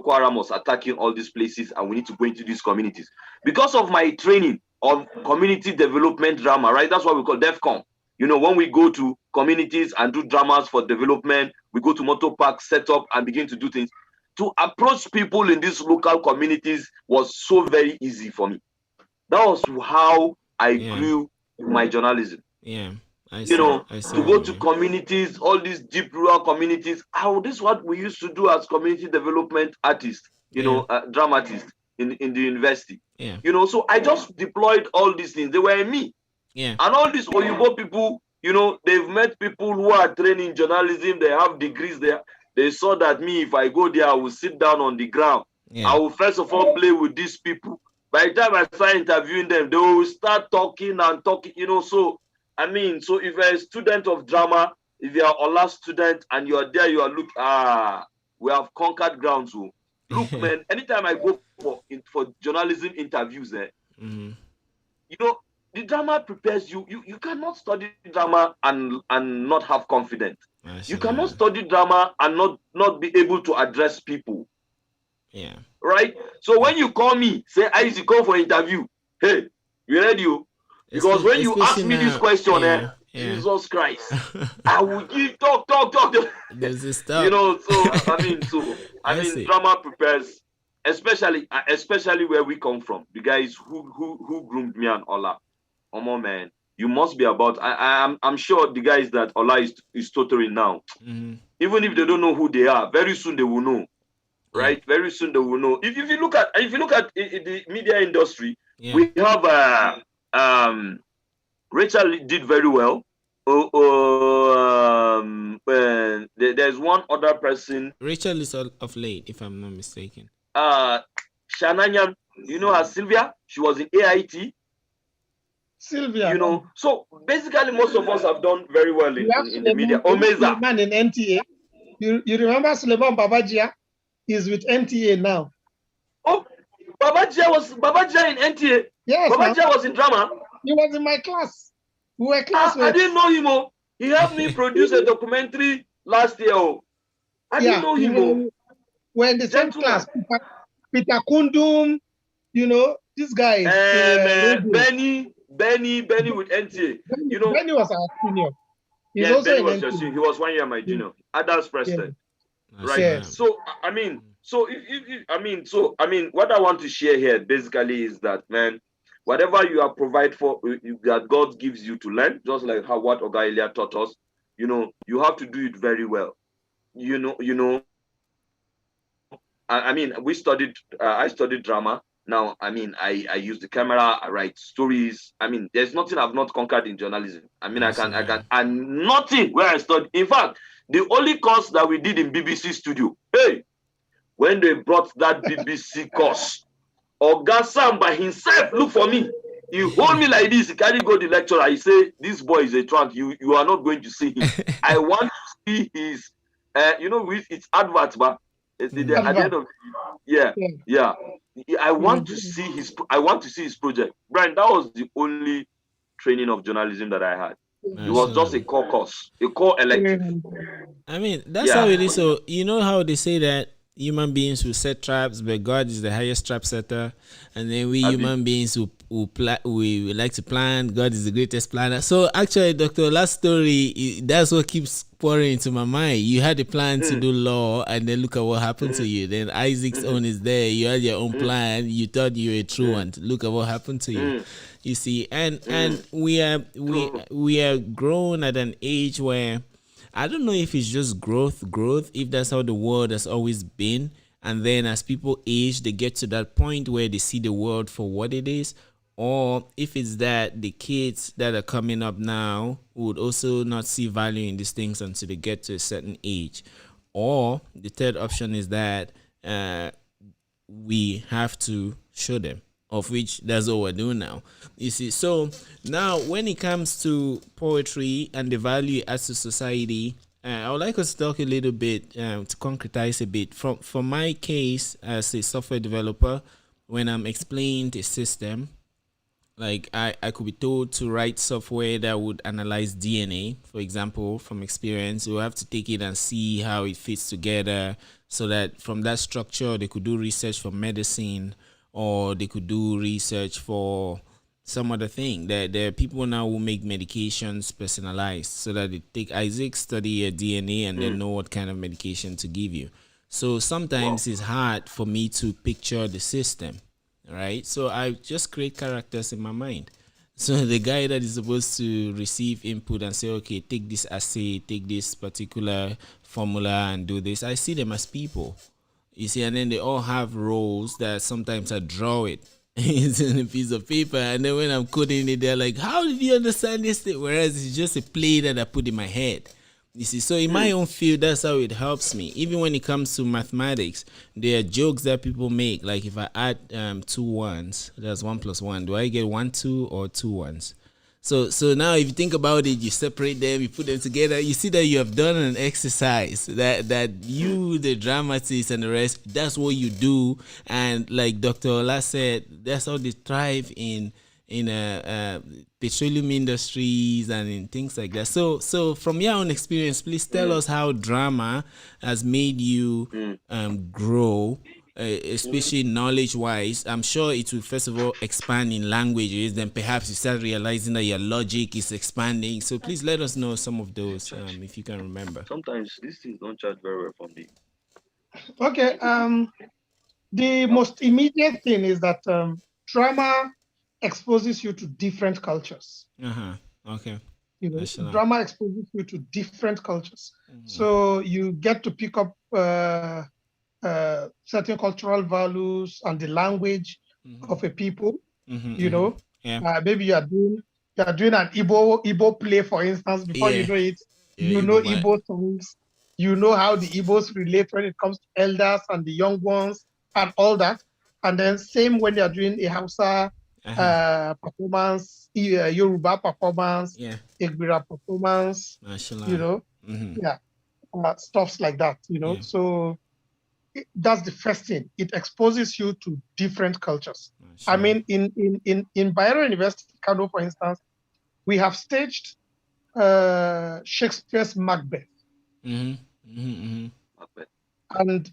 Haram was attacking all these places, and we need to go into these communities. Because of my training of community development drama, right? That's what we call DEFCON. You know, when we go to communities and do dramas for development, we go to motor parks, set up and begin to do things. To approach people in these local communities was so very easy for me. That was how I grew my journalism. Yeah. You know, to go to communities, all these deep rural communities. This is what we used to do as community development artists, you know, dramatists in the university. You know, so I just deployed all these things. They were in me. And all these Oyibo people, you know, they've met people who are trained in journalism. They have degrees there. They saw that me, if I go there, I will sit down on the ground. I will first of all play with these people. By the time I start interviewing them, they will start talking, you know. So, I mean, so if you're a student of drama, if you're a last student and you're there, you are we have conquered grounds. So. Look, man, anytime I go for journalism interviews, you know, the drama prepares you. You cannot study drama and not have confidence. You cannot study drama and not be able to address people. Right? So when you call me, say, Isaac, come for interview. Hey, you ready? Because when you ask me this question, Jesus Christ, I will give talk. There's this stuff. You know, so I mean, drama prepares, especially where we come from. The guys who groomed me and Ola. Omo, man, you must be about. I'm sure the guys that Ola is tutoring now, even if they don't know who they are, very soon they will know. Right? Very soon they will know. If you look at the media industry, we have Rachel did very well. There's one other person. Rachel is of late, if I'm not mistaken. Shananyam, you know her, Sylvia. She was in AIT. Sylvia, you know. So basically, most of us have done very well in the media. Omeza, man in NTA. You remember Suleiman Babajia? He's with NTA now. Oh, Babajia in NTA. Yes, Babajia was in drama. He was in my class. We were classmates. I didn't know him. Oh. He helped me produce a documentary last year. Oh. I didn't know him. Oh. We're in the same class. Peter Kundum, you know, this guy. Benny with NTA. You know, Benny was our senior. He was 1 year my junior. Adults president. Right. Yeah. So I mean, what I want to share here basically is that, man, whatever you are provided for, that God gives you to learn, just like what Oga Elia taught us, you know, you have to do it very well. You know. I mean, I studied drama. Now, I mean, I use the camera, I write stories. I mean, there's nothing I've not conquered in journalism. I mean, I can, and nothing where I studied. In fact, the only course that we did in BBC studio, hey, when they brought that BBC course, Oga Sam by himself look for me. He hold me like this. He carry go the lecturer. He say, "This boy is a trunk. You are not going to see him. I want to see his, with its advert, but at the end Advert. of yeah, Yeah. I want to see his. I want to see his project, Brian. That was the only training of journalism that I had. It was just a core course, a core elective. I mean, that's how Yeah. it is. So you know how they say that human beings will set traps, but God is the highest trap setter, and then we human beings we like to plan. God is the greatest planner. So actually, Doctor, last story, that's what keeps pouring into my mind. You had a plan to do law, and then look at what happened to you. Then Isaac's own is there. You had your own plan. You thought you were a true one. Look at what happened to you. You see, and we are grown at an age where I don't know if it's just growth, if that's how the world has always been. And then as people age, they get to that point where they see the world for what it is. Or if it's that the kids that are coming up now would also not see value in these things until they get to a certain age. Or the third option is that we have to show them, of which that's what we're doing now. You see, so now when it comes to poetry and the value it adds to society, I would like us to talk a little bit to concretize a bit. For my case as a software developer, when I'm explaining a system, like I could be told to write software that would analyze DNA, for example, from experience. We'll have to take it and see how it fits together so that from that structure they could do research for medicine, or they could do research for some other thing. There are people now who make medications personalized so that they take Isaac, study your DNA, and then know what kind of medication to give you. So sometimes it's hard for me to picture the system, right? So I just create characters in my mind. So the guy that is supposed to receive input and say, okay, take this assay, take this particular formula and do this, I see them as people. You see, and then they all have roles that sometimes I draw it. It's in a piece of paper, and then when I'm coding it, they're like, how did you understand this thing? Whereas it's just a play that I put in my head. You see, so in my own field, that's how it helps me. Even when it comes to mathematics, there are jokes that people make. Like if I add 2 ones, that's 1 plus 1. Do I get 1 2 or 2 ones? So now if you think about it, you separate them, you put them together, you see that you have done an exercise that you, the dramatist and the rest, that's what you do. And like Dr. Ola said, that's how they thrive in petroleum industries and in things like that. So from your own experience, please tell us how drama has made you grow, especially knowledge-wise. I'm sure it will first of all expand in languages, then perhaps you start realizing that your logic is expanding. So please let us know some of those, if you can remember. Sometimes these things don't charge very well from me. Okay. The most immediate thing is that drama exposes you to different cultures. Okay. Drama exposes you to different cultures. So you get to pick up certain cultural values and the language of a people. Maybe you are doing an Igbo play, for instance. Before you know it, you know Igbo songs. You know how the Igbos relate when it comes to elders and the young ones and all that. And then same when you are doing a Hausa performance, Yoruba performance, Egbira performance, stuffs like that, So that's the first thing. It exposes you to different cultures. I mean, in Bayero University, Kano, for instance, we have staged Shakespeare's Macbeth. And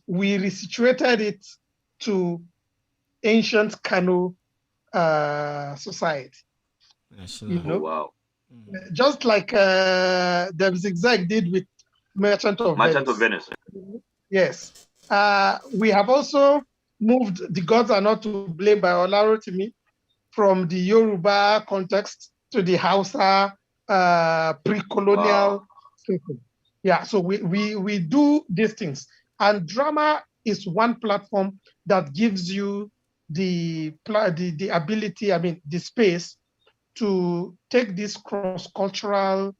we resituated it to ancient Kano society. Wow. Just like the Zigzag did with Merchant of Venice. Yes. We have also moved The Gods Are Not to Blame by Olarotimi from the Yoruba context to the Hausa pre-colonial setting. Yeah, so we do these things. And drama is one platform that gives you the ability, the space to take these cross-cultural,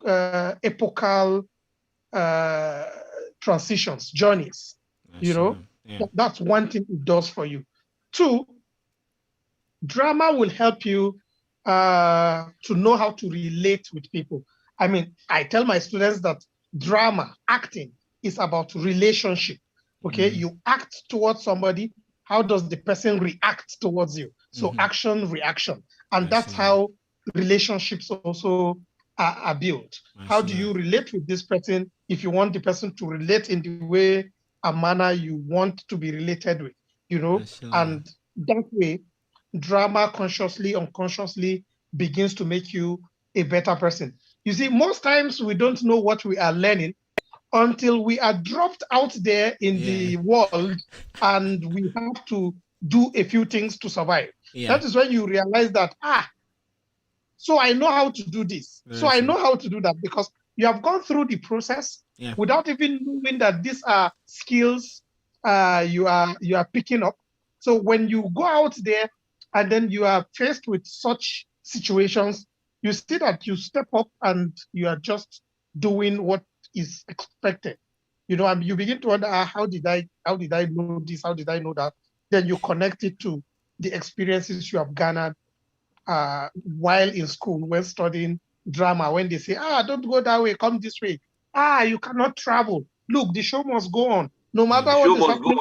epochal transitions, journeys. That's one thing it does for you. 2, drama will help you to know how to relate with people. I mean, I tell my students that drama, acting is about relationship. Okay, you act towards somebody. How does the person react towards you? So action, reaction, and that's how relationships also are built. How do you relate with this person if you want the person to relate in the way, a manner you want to be related with, and that way, drama consciously, unconsciously begins to make you a better person. You see, most times we don't know what we are learning until we are dropped out there in the world and we have to do a few things to survive. That is when you realize that, so I know how to do this. So I know how to do that because you have gone through the process without even knowing that these are skills you are picking up. So when you go out there and then you are faced with such situations, you see that you step up and you are just doing what is expected. And you begin to wonder, how did I know this? How did I know that? Then you connect it to the experiences you have garnered while in school, when studying drama, when they say, don't go that way, come this way. You cannot travel. Look, the show must go on. No matter what is happening.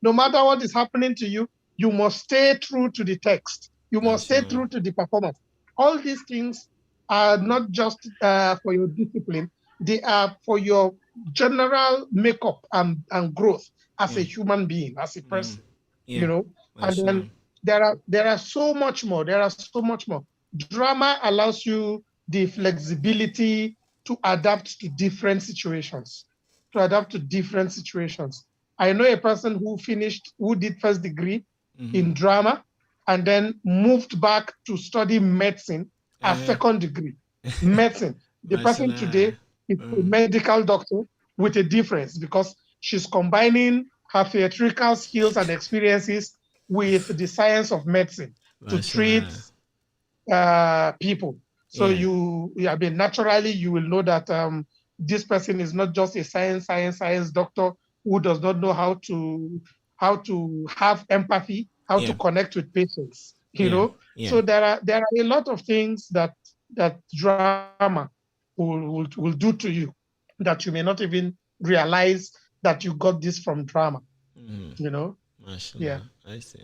No matter what is happening to you, you must stay true to the text. You must stay true to the performance. All these things are not just for your discipline. They are for your general makeup and growth as a human being, as a person. And then there are so much more. There are so much more. Drama allows you the flexibility to adapt to different situations. I know a person who did first degree in drama and then moved back to study medicine as second degree. Medicine. The person today is a medical doctor with a difference because she's combining her theatrical skills and experiences with the science of medicine to treat people. So naturally you will know that this person is not just a science doctor who does not know how to have empathy, how to connect with patients. So there are a lot of things that drama will do to you that you may not even realize that you got this from drama. Mashallah. I see.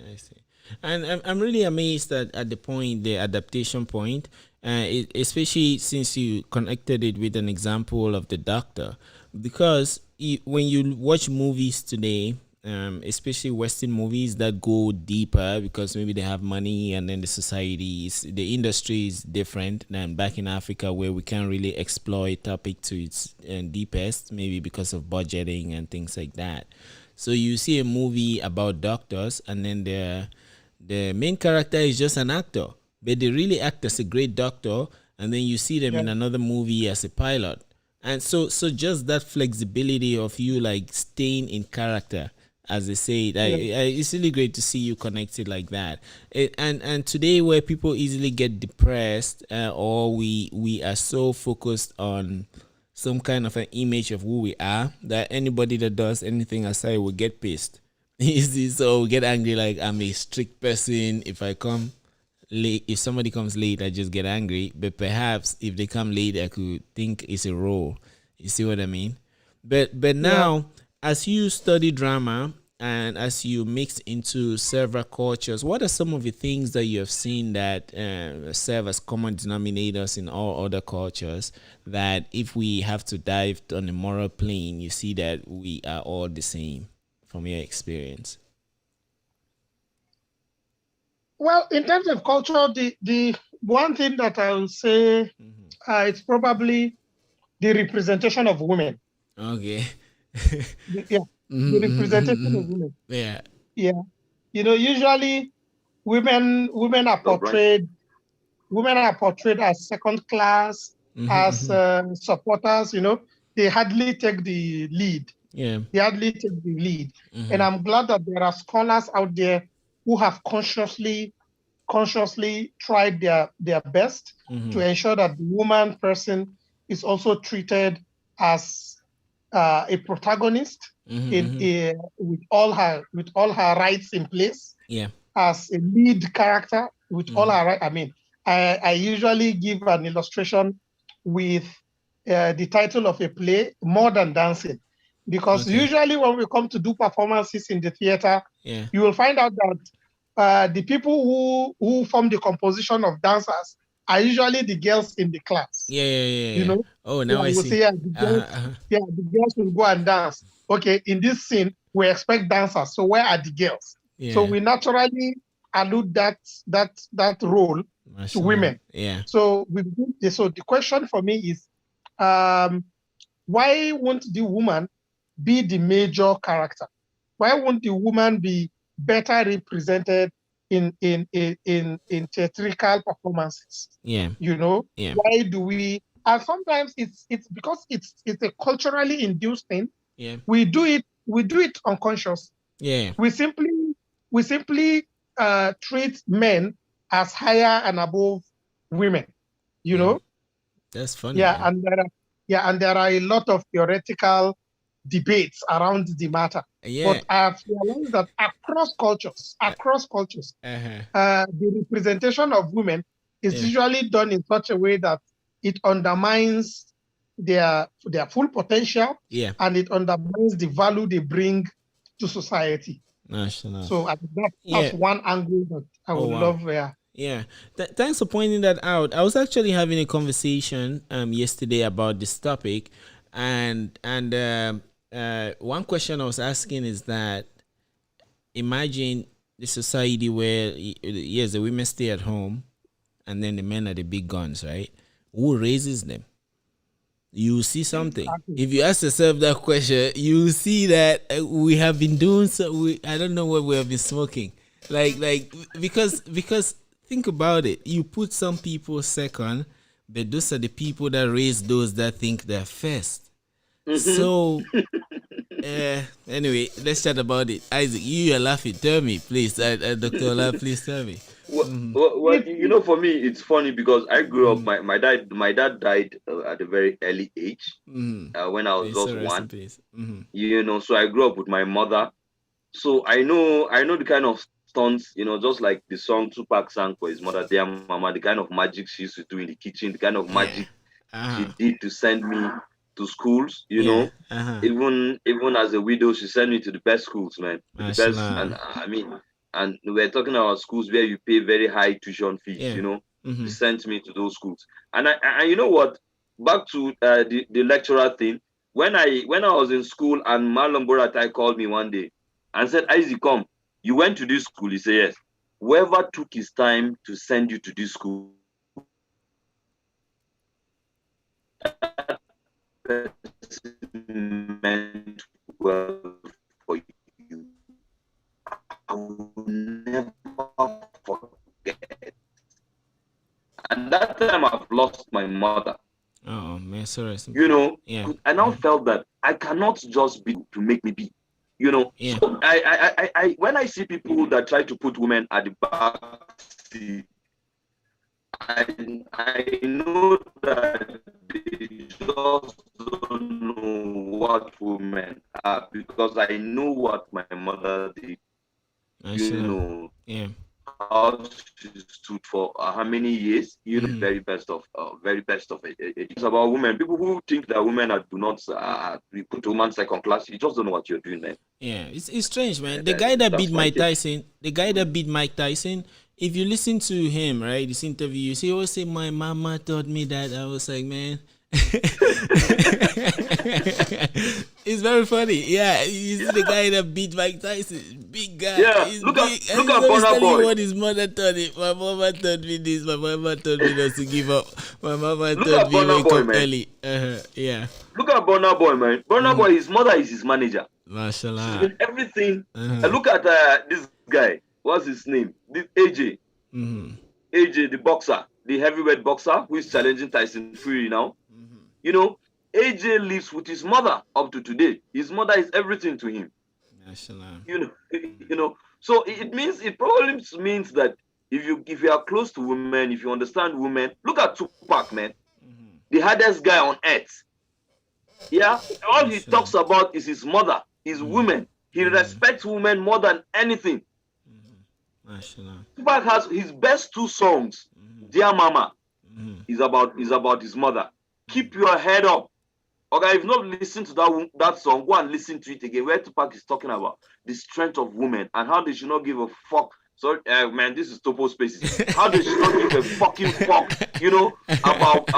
And I'm really amazed at the point, the adaptation point, especially since you connected it with an example of the doctor, because when you watch movies today, especially Western movies that go deeper because maybe they have money and then the industry is different than back in Africa where we can't really explore a topic to its deepest, maybe because of budgeting and things like that. So you see a movie about doctors and then the main character is just an actor, but they really act as a great doctor, and then you see them in another movie as a pilot. And so just that flexibility of you like staying in character, as they say, it's really great to see you connected like that. And today where people easily get depressed or we are so focused on some kind of an image of who we are that anybody that does anything aside will get pissed. So we get angry, like I'm a strict person. If I come late, if somebody comes late, I just get angry. But perhaps if they come late, I could think it's a role. You see what I mean? But now, as you study drama and as you mix into several cultures, what are some of the things that you have seen that serve as common denominators in all other cultures that if we have to dive on a moral plane, you see that we are all the same from your experience? Well, in terms of culture, the one thing that I will say it's probably the representation of women. Okay. The representation of women. Yeah. Usually women are portrayed as second class, as supporters. They hardly take the lead. And I'm glad that there are scholars out there who have consciously tried their best to ensure that the woman person is also treated as a protagonist with all her rights in place. as a lead character with all Mm-hmm. her right. I mean, I usually give an illustration with the title of a play, More Than Dancing, because Okay. usually when we come to do performances in the theater, Yeah. you will find out that the people who form the composition of dancers are usually the girls in the class. Yeah. Yeah. Yeah. You Yeah. know, Oh, yeah, now I we'll see. say Uh-huh. Uh-huh. the girls will go and dance. Okay, in this scene, we expect dancers. So where are the girls? So Yeah. we naturally allude that role to Mashallah. women. Yeah. So the question for me is, um, why won't the woman be the major character? Why won't the woman be better represented in theatrical performances? Yeah. You know, Yeah. why do we? And sometimes it's because it's a culturally induced thing. Yeah. We do it unconscious. Yeah. We simply treat men as higher and above women. You Yeah. know, That's funny, yeah, man. and there are a lot of theoretical debates around the matter. Yeah. But I've realized that across cultures, Uh-huh. the representation of women is Yeah. usually done in such a way that it undermines their full potential, Yeah. and it undermines the value they bring to society. Mashallah. So I think that's Yeah. one angle that I Oh would wow. love. Yeah. Thanks for pointing that out. I was actually having a conversation yesterday about this topic, and one question I was asking is that imagine the society where yes, the women stay at home and then the men are the big guns, right? Who raises them? You see something. Exactly. If you ask yourself that question, you see that we have been doing so. I don't know what we have been smoking, like because think about it. You put some people second, but those are the people that raise those that think they're first. Mm-hmm. So anyway, let's chat about it. Isaac, you are laughing. Tell me, please, Dr. Ola, please tell me. Well, It's for me, it's funny because I grew up. Mm, My dad died at a very early age, mm. when I was May just so rest in one. peace. Mm-hmm. So I grew up with my mother. So I know the kind of stunts, just like the song Tupac sang for his mother, dear mama, the kind of magic she used to do in the kitchen, the kind of Yeah. magic she Uh-huh. did to send me to schools. Yeah. Uh-huh. Even as a widow, she sent me to the best schools, man, to the best. And Mashallah. I mean, and we're talking about schools where you pay very high tuition fees. Yeah. She Mm-hmm. sent me to those schools. And you know what? Back to the lecturer thing. When I was in school and Marlon Boratai called me one day and said, Isaac, come, you went to this school. He said, yes. Whoever took his time to send you to this school, meant well for you. I will never forget. And that time I've lost my mother. Oh man, so rest in You peace. know, Yeah. I now felt that I cannot just be to make me be. Yeah. So I when I see people that try to put women at the back seat, I know that they just don't know what women are, because I know what my mother did. You Mashallah. know Yeah. how she stood for how many years. Mm-hmm. Very best of it. It's about women. People who think that women do not we put women second class. You just don't know what you're doing, man. Yeah. It's strange, man. The guy that beat That's my Mike take. Tyson, if you listen to him, right, this interview, you see, he always say, my mama taught me that. I was like, man. It's very funny. Yeah, you see the guy that beat Mike Tyson, big guy. Yeah, He's look big, at and look he's at always Burna telling you Boy. what his mother taught him. My mama taught me this. My mama taught me not to give up. My mama Look taught at me Burna wake Boy, up man. early. Yeah. Look at Burna Boy, man. Burna Mm-hmm. Boy, his mother is his manager. She's Mashallah. been everything. Uh-huh. Look at this guy. What's his name? This AJ. Mm-hmm. AJ, the boxer, the heavyweight boxer who is challenging Tyson Fury now. Mm-hmm. You know, AJ lives with his mother up to today. His mother is everything to him. Mashallah. So it probably means that if you are close to women, if you understand women, look at Tupac, man, Mm-hmm. the hardest guy on earth. Yeah, all he Mashallah. talks about is his mother, his Mm-hmm. women. He Mm-hmm. respects women more than anything. Mm-hmm. Tupac has his best 2 songs. Dear Mama is about his mother. Keep your head up. Okay, if you've not listened to that song, go and listen to it again. Where Tupac is talking about the strength of women and how they should not give a fuck. Sorry, man, this is Topo Spaces. How they should not give a fucking fuck,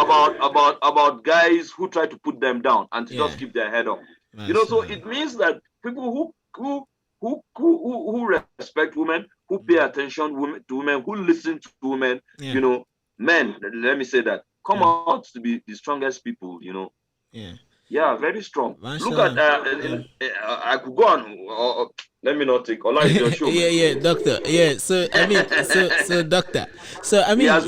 about guys who try to put them down and to just keep their head up. So it means that people who respect women, who pay attention to women, who listen to women, men, let me say that, come out to be the strongest people, Yeah, very strong. Look at I could go on. Let me not take. Allah is your show. Doctor. Yeah, so I mean, so doctor. So I mean, he has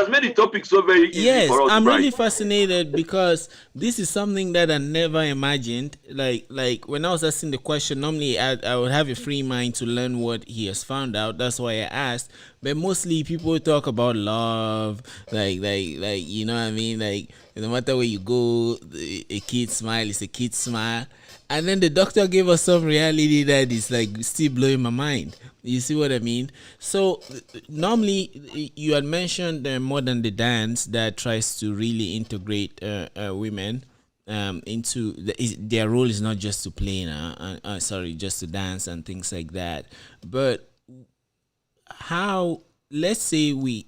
made the topic so very easy for us. I'm really fascinated because this is something that I never imagined. Like when I was asking the question, normally I would have a free mind to learn what he has found out. That's why I asked. But mostly people talk about love, like you know what I mean, like no matter where you go, a kid smile is a kid smile. And then the doctor gave us some reality that is like still blowing my mind. You see what I mean? So normally you had mentioned More Than the Dance that tries to really integrate women into their role is not just to play just to dance and things like that. But how, let's say we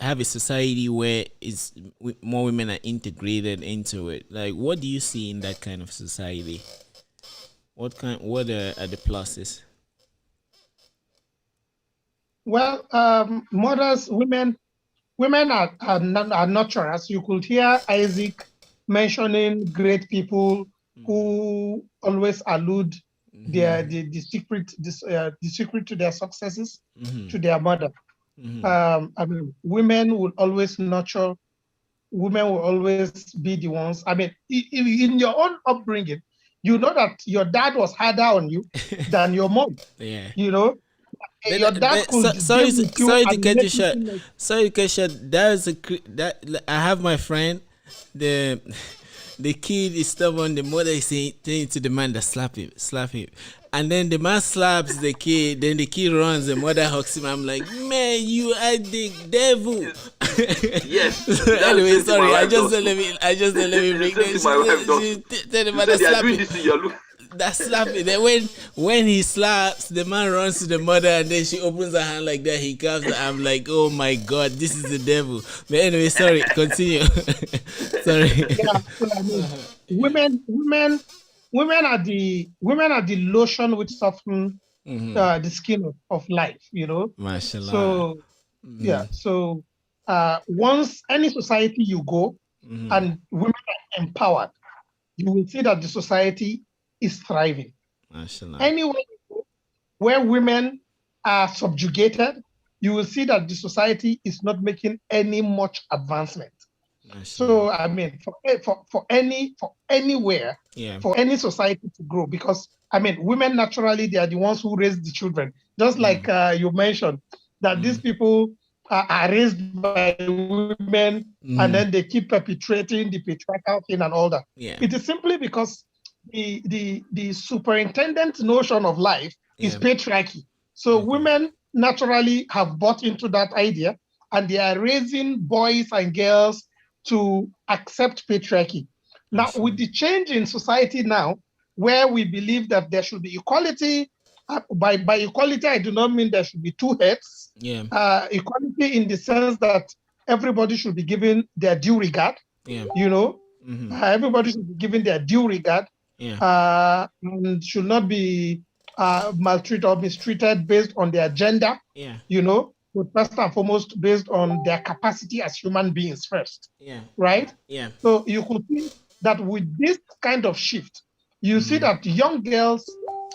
have a society where more women are integrated into it. Like, what do you see in that kind of society? What are the pluses? Well, mothers, women are nurturers. You could hear Isaac mentioning great people who always allude the secret to their successes to their mother. I mean, women will always nurture. Women will always be the ones. I mean, in your own upbringing, you know that your dad was harder on you than your mom. Yeah. Your dad could sorry to cut you short. Sorry to cut you short. That I have my friend. The kid is stubborn. The mother is saying to the man that slap him, and then the man slaps the kid. Then the kid runs. The mother hugs him. I'm like, man, you are the devil. Yes. Anyway, sorry. I just don't let me bring this. Tell the mother slap him. That slapping. Then when he slaps, the man runs to the mother and then she opens her hand like that. He comes. I'm like, oh my God, this is the devil. But anyway, sorry. Continue. Sorry. Yeah, so I mean, women are the lotion which soften the skin of life. Mashallah. So yeah. So once any society you go and women are empowered, you will see that the society is thriving. Mashallah. Anywhere where women are subjugated, you will see that the society is not making any much advancement. Mashallah. So I mean, for anywhere, for any society to grow, because I mean, women naturally they are the ones who raise the children. Just like you mentioned, that these people are raised by women, and then they keep perpetuating the patriarchal thing and all that. Yeah. It is simply because the superintendent notion of life is patriarchy. So women naturally have bought into that idea, and they are raising boys and girls to accept patriarchy. Now, with the change in society now, where we believe that there should be equality, by equality, I do not mean there should be two heads. Yeah. Equality in the sense that everybody should be given their due regard. Yeah. Everybody should be given their due regard. Yeah. And should not be maltreated or mistreated based on their gender. Yeah. But first and foremost based on their capacity as human beings first. Yeah. Right? Yeah. So you could see that with this kind of shift, you see that young girls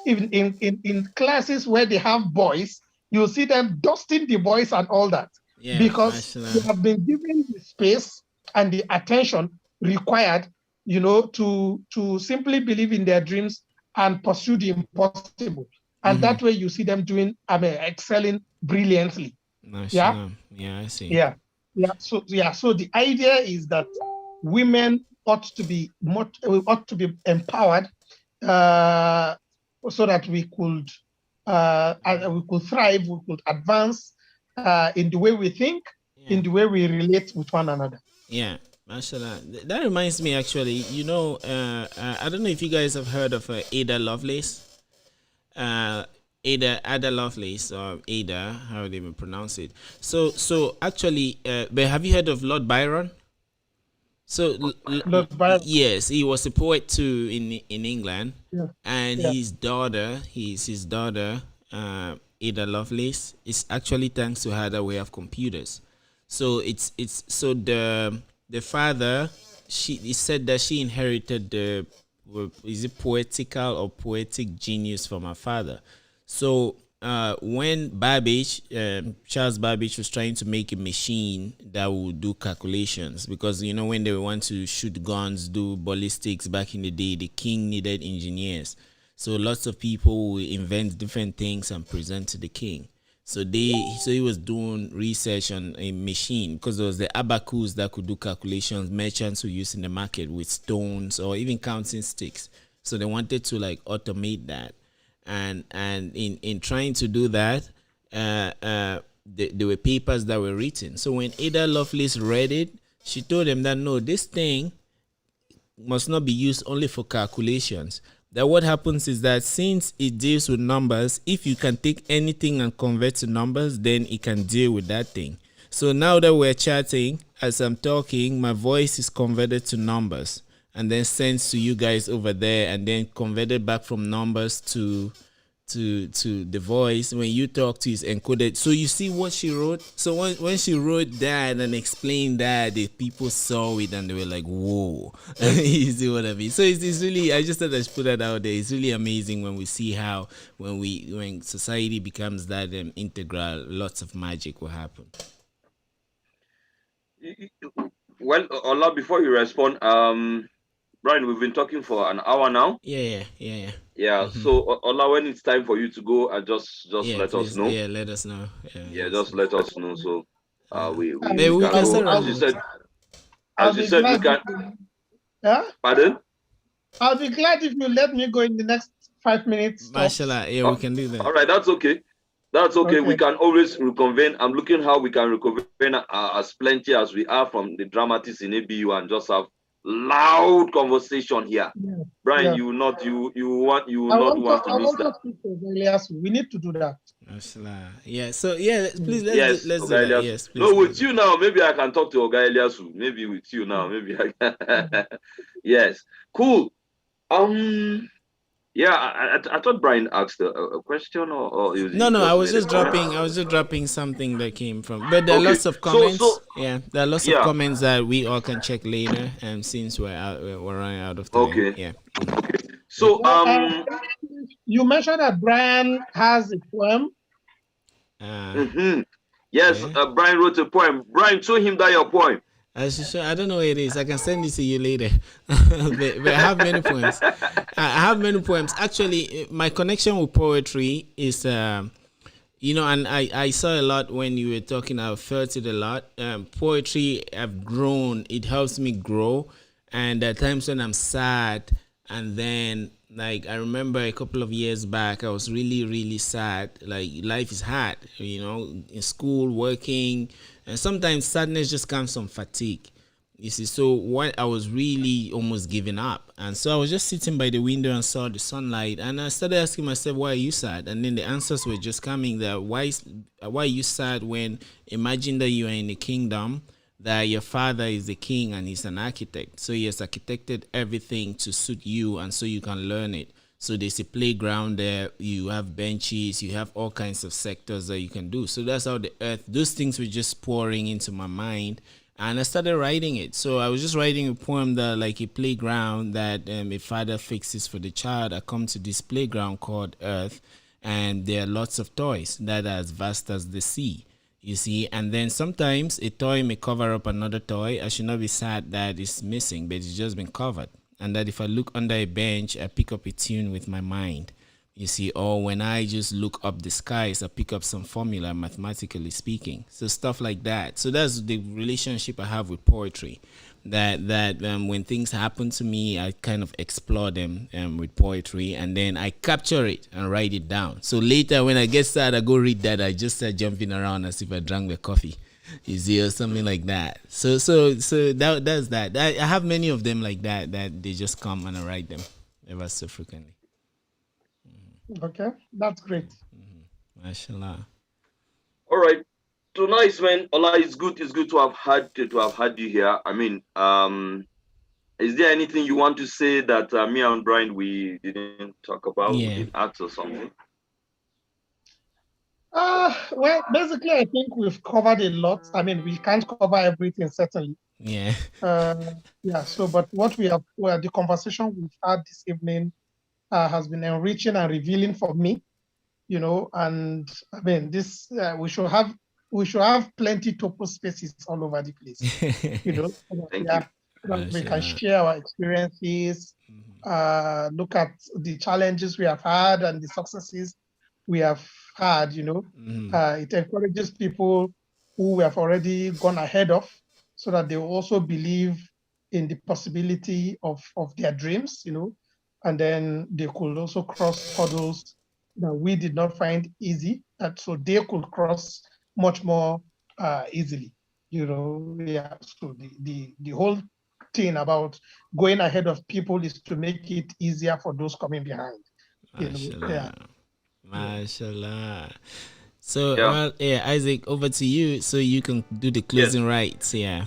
in classes where they have boys, you see them dusting the boys and all that. Yeah, because they have been given the space and the attention required, to simply believe in their dreams and pursue the impossible. And that way you see them excelling brilliantly. Yeah, I see. Yeah. So the idea is that women ought to be empowered, so that we could and we could thrive, we could advance in the way we think, Yeah. in the way we relate with one another. Yeah, mashallah. That reminds me, actually, I don't know if you guys have heard of Ada Lovelace. Uh, Ada Lovelace, or Ada, how they even pronounce it. So actually, but have you heard of Lord Byron? So Lord Byron, yes, he was a poet too in England, yeah, and yeah. his daughter, Ada Lovelace, is actually thanks to her that we have computers. So it's so the father, she he said that she inherited the, is it poetical or poetic genius from her father. So when Babbage, Charles Babbage, was trying to make a machine that would do calculations, because when they want to shoot guns, do ballistics back in the day, the king needed engineers. So lots of people will invent different things and present to the king. So he was doing research on a machine, because there was the abacus that could do calculations merchants were using in the market with stones or even counting sticks. So they wanted to like automate that, and in trying to do that, there were papers that were written. So when Ada Lovelace read it, she told them that no, this thing must not be used only for calculations. That what happens is that since it deals with numbers, if you can take anything and convert to numbers, then it can deal with that thing. So now that we're chatting, as I'm talking, my voice is converted to numbers and then sent to you guys over there, and then converted back from numbers to the voice. When you talk to is encoded. So you see what she wrote. So when she wrote that and explained that, the people saw it and they were like, whoa. You see what I mean? So it's really, I just thought I should put that out there. It's really amazing when we see how when society becomes that integral, lots of magic will happen. Well, Ola, before you respond, Brian, we've been talking for an hour now. Yeah. Yeah. Mm-hmm. So Ola, when it's time for you to go, just Yeah, let please, us know. yeah, let us know. Yeah, just let us know. So we we can start go. As you said, we can. Yeah. Pardon? I'll be glad if you let me go in the next 5 minutes. Mashallah, yeah, we can do that. All right, that's okay. That's okay. We can always reconvene. I'm looking how we can reconvene as plenty as we are from the dramatists in ABU, and just have loud conversation here. Yeah. Brian, Yeah. you will not want to miss that. We need to do that. Yeah. So yeah, please let's do that. Yes, please. No, with you now, maybe I can talk to Oga Eliasu. Maybe with you now, maybe I can. Yes, cool. Yeah, I thought Brian asked a question, or no, I was just dropping something that came from. But there are lots of comments. There are lots of comments that we all can check later. And since we're running out of time. Okay. Yeah. Okay. So you mentioned that Brian has a poem. Yes, Brian wrote a poem. Brian, show him that your poem. I don't know what it is. I can send it to you later. but I have many poems. I have many poems. Actually, my connection with poetry is, and I saw a lot when you were talking. I felt it a lot. Poetry, I've grown. It helps me grow. And at times when I'm sad, and then like I remember a couple of years back, I was really, really sad. Like life is hard, in school, working. And sometimes sadness just comes from fatigue. You see, so when I was really almost giving up. And so I was just sitting by the window and saw the sunlight. And I started asking myself, why are you sad? And then the answers were just coming that why are you sad when imagine that you are in a kingdom, that your father is the king and he's an architect. So he has architected everything to suit you, and so you can learn it. So there's a playground there, you have benches, you have all kinds of sectors that you can do. So that's how the earth, those things were just pouring into my mind. And I started writing it. So I was just writing a poem that like a playground that a father fixes for the child. I come to this playground called Earth, and there are lots of toys that are as vast as the sea. You see, and then sometimes a toy may cover up another toy. I should not be sad that it's missing, but it's just been covered. And that if I look under a bench, I pick up a tune with my mind. You see, or when I just look up the skies, I pick up some formula, mathematically speaking. So stuff like that. So that's the relationship I have with poetry. that when things happen to me, I kind of explore them with poetry, and then I capture it and write it down. So later when I get sad, I go read that. I just start jumping around as if I drank the coffee, you see, or something like that. So that's that. I have many of them like that they just come and I write them ever so frequently. Okay, that's great. Mashallah. All right. So nice, man. Allah, it's good. It's good to have had you here. I mean, is there anything you want to say that me and Brian we didn't talk about? Yeah. We didn't ask or something? Well, basically, I think we've covered a lot. I mean, we can't cover everything, certainly. Yeah. Yeah. So, but what we have, well, the conversation we've had this evening has been enriching and revealing for me. And I mean, this we should have plenty topo spaces all over the place. We can share our experiences, look at the challenges we have had and the successes we have had. It encourages people who have already gone ahead of, so that they will also believe in the possibility of their dreams. And then they could also cross hurdles that we did not find easy, and so they could cross much more easily. Yeah. So the whole thing about going ahead of people is to make it easier for those coming behind. Mashallah. Mashallah. So, Isaac, over to you, so you can do the closing rights. Yeah.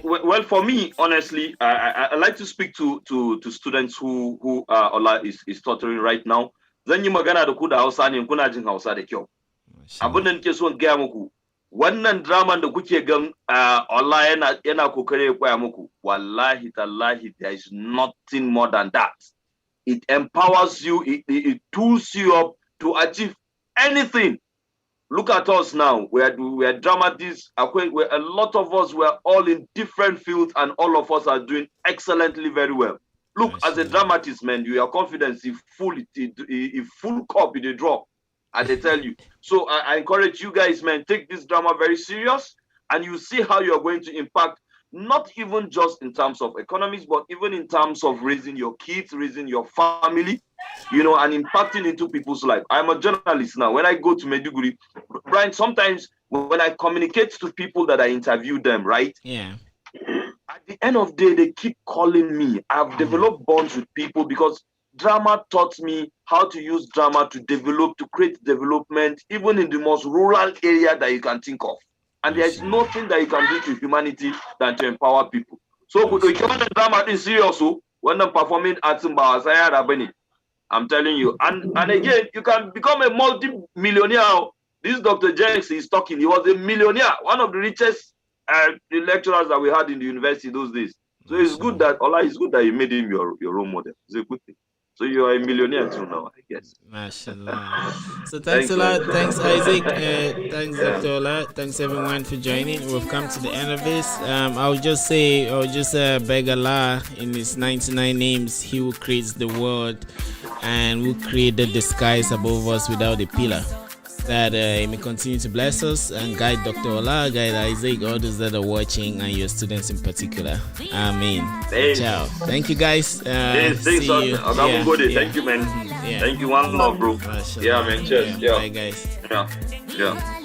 Well, for me, honestly, I like to speak to students who Allah is tutoring right now. Zan yi magana da ku da Hausa ne, kuna jin Hausa da kyau. Abin da nake so in gaya muku, wannan draman da kuke gan Allah yana kokare ya koya muku, wallahi tallahi, there is nothing more than that. It empowers you, it tools you up to achieve anything. Look at us now. We are dramatists. A lot of us were all in different fields, and all of us are doing excellently very well. Look, as a dramatist, man, you are confident if full cup in the draw. I tell you. So I encourage you guys, man, take this drama very serious, and you see how you're going to impact, not even just in terms of economics, but even in terms of raising your kids, raising your family, and impacting into people's life. I'm a journalist now. When I go to Meduguri, Brian, sometimes when I communicate to people that I interview them, right? Yeah. At the end of the day, they keep calling me. I've developed bonds with people because drama taught me how to use drama to create development, even in the most rural area that you can think of. And there is nothing that you can do to humanity than to empower people. So, if you want the drama is serious, when I'm performing at Rabani, I'm telling you. And again, you can become a multi-millionaire. This Dr. Jenks is talking. He was a millionaire, one of the richest lecturers that we had in the university those days. So it's good that Allah is good that you made him your role model. It's a good thing. So you are a millionaire too now, I guess. Mashallah. So thanks a lot. Thanks, Isaac. Thanks, Dr. Ola. Thanks, everyone, for joining. We've come to the end of this. I'll just beg Allah in His 99 names, He who creates the world and who created the skies above us without a pillar, that He may continue to bless us and guide Dr. Ola, guide Isaac, all those that are watching, and your students in particular. Amen. Ciao. Thank you, guys. See you. Thank you, man. Thank you. One love, bro. Yeah, man. Cheers. Yeah. Bye, guys. Yeah.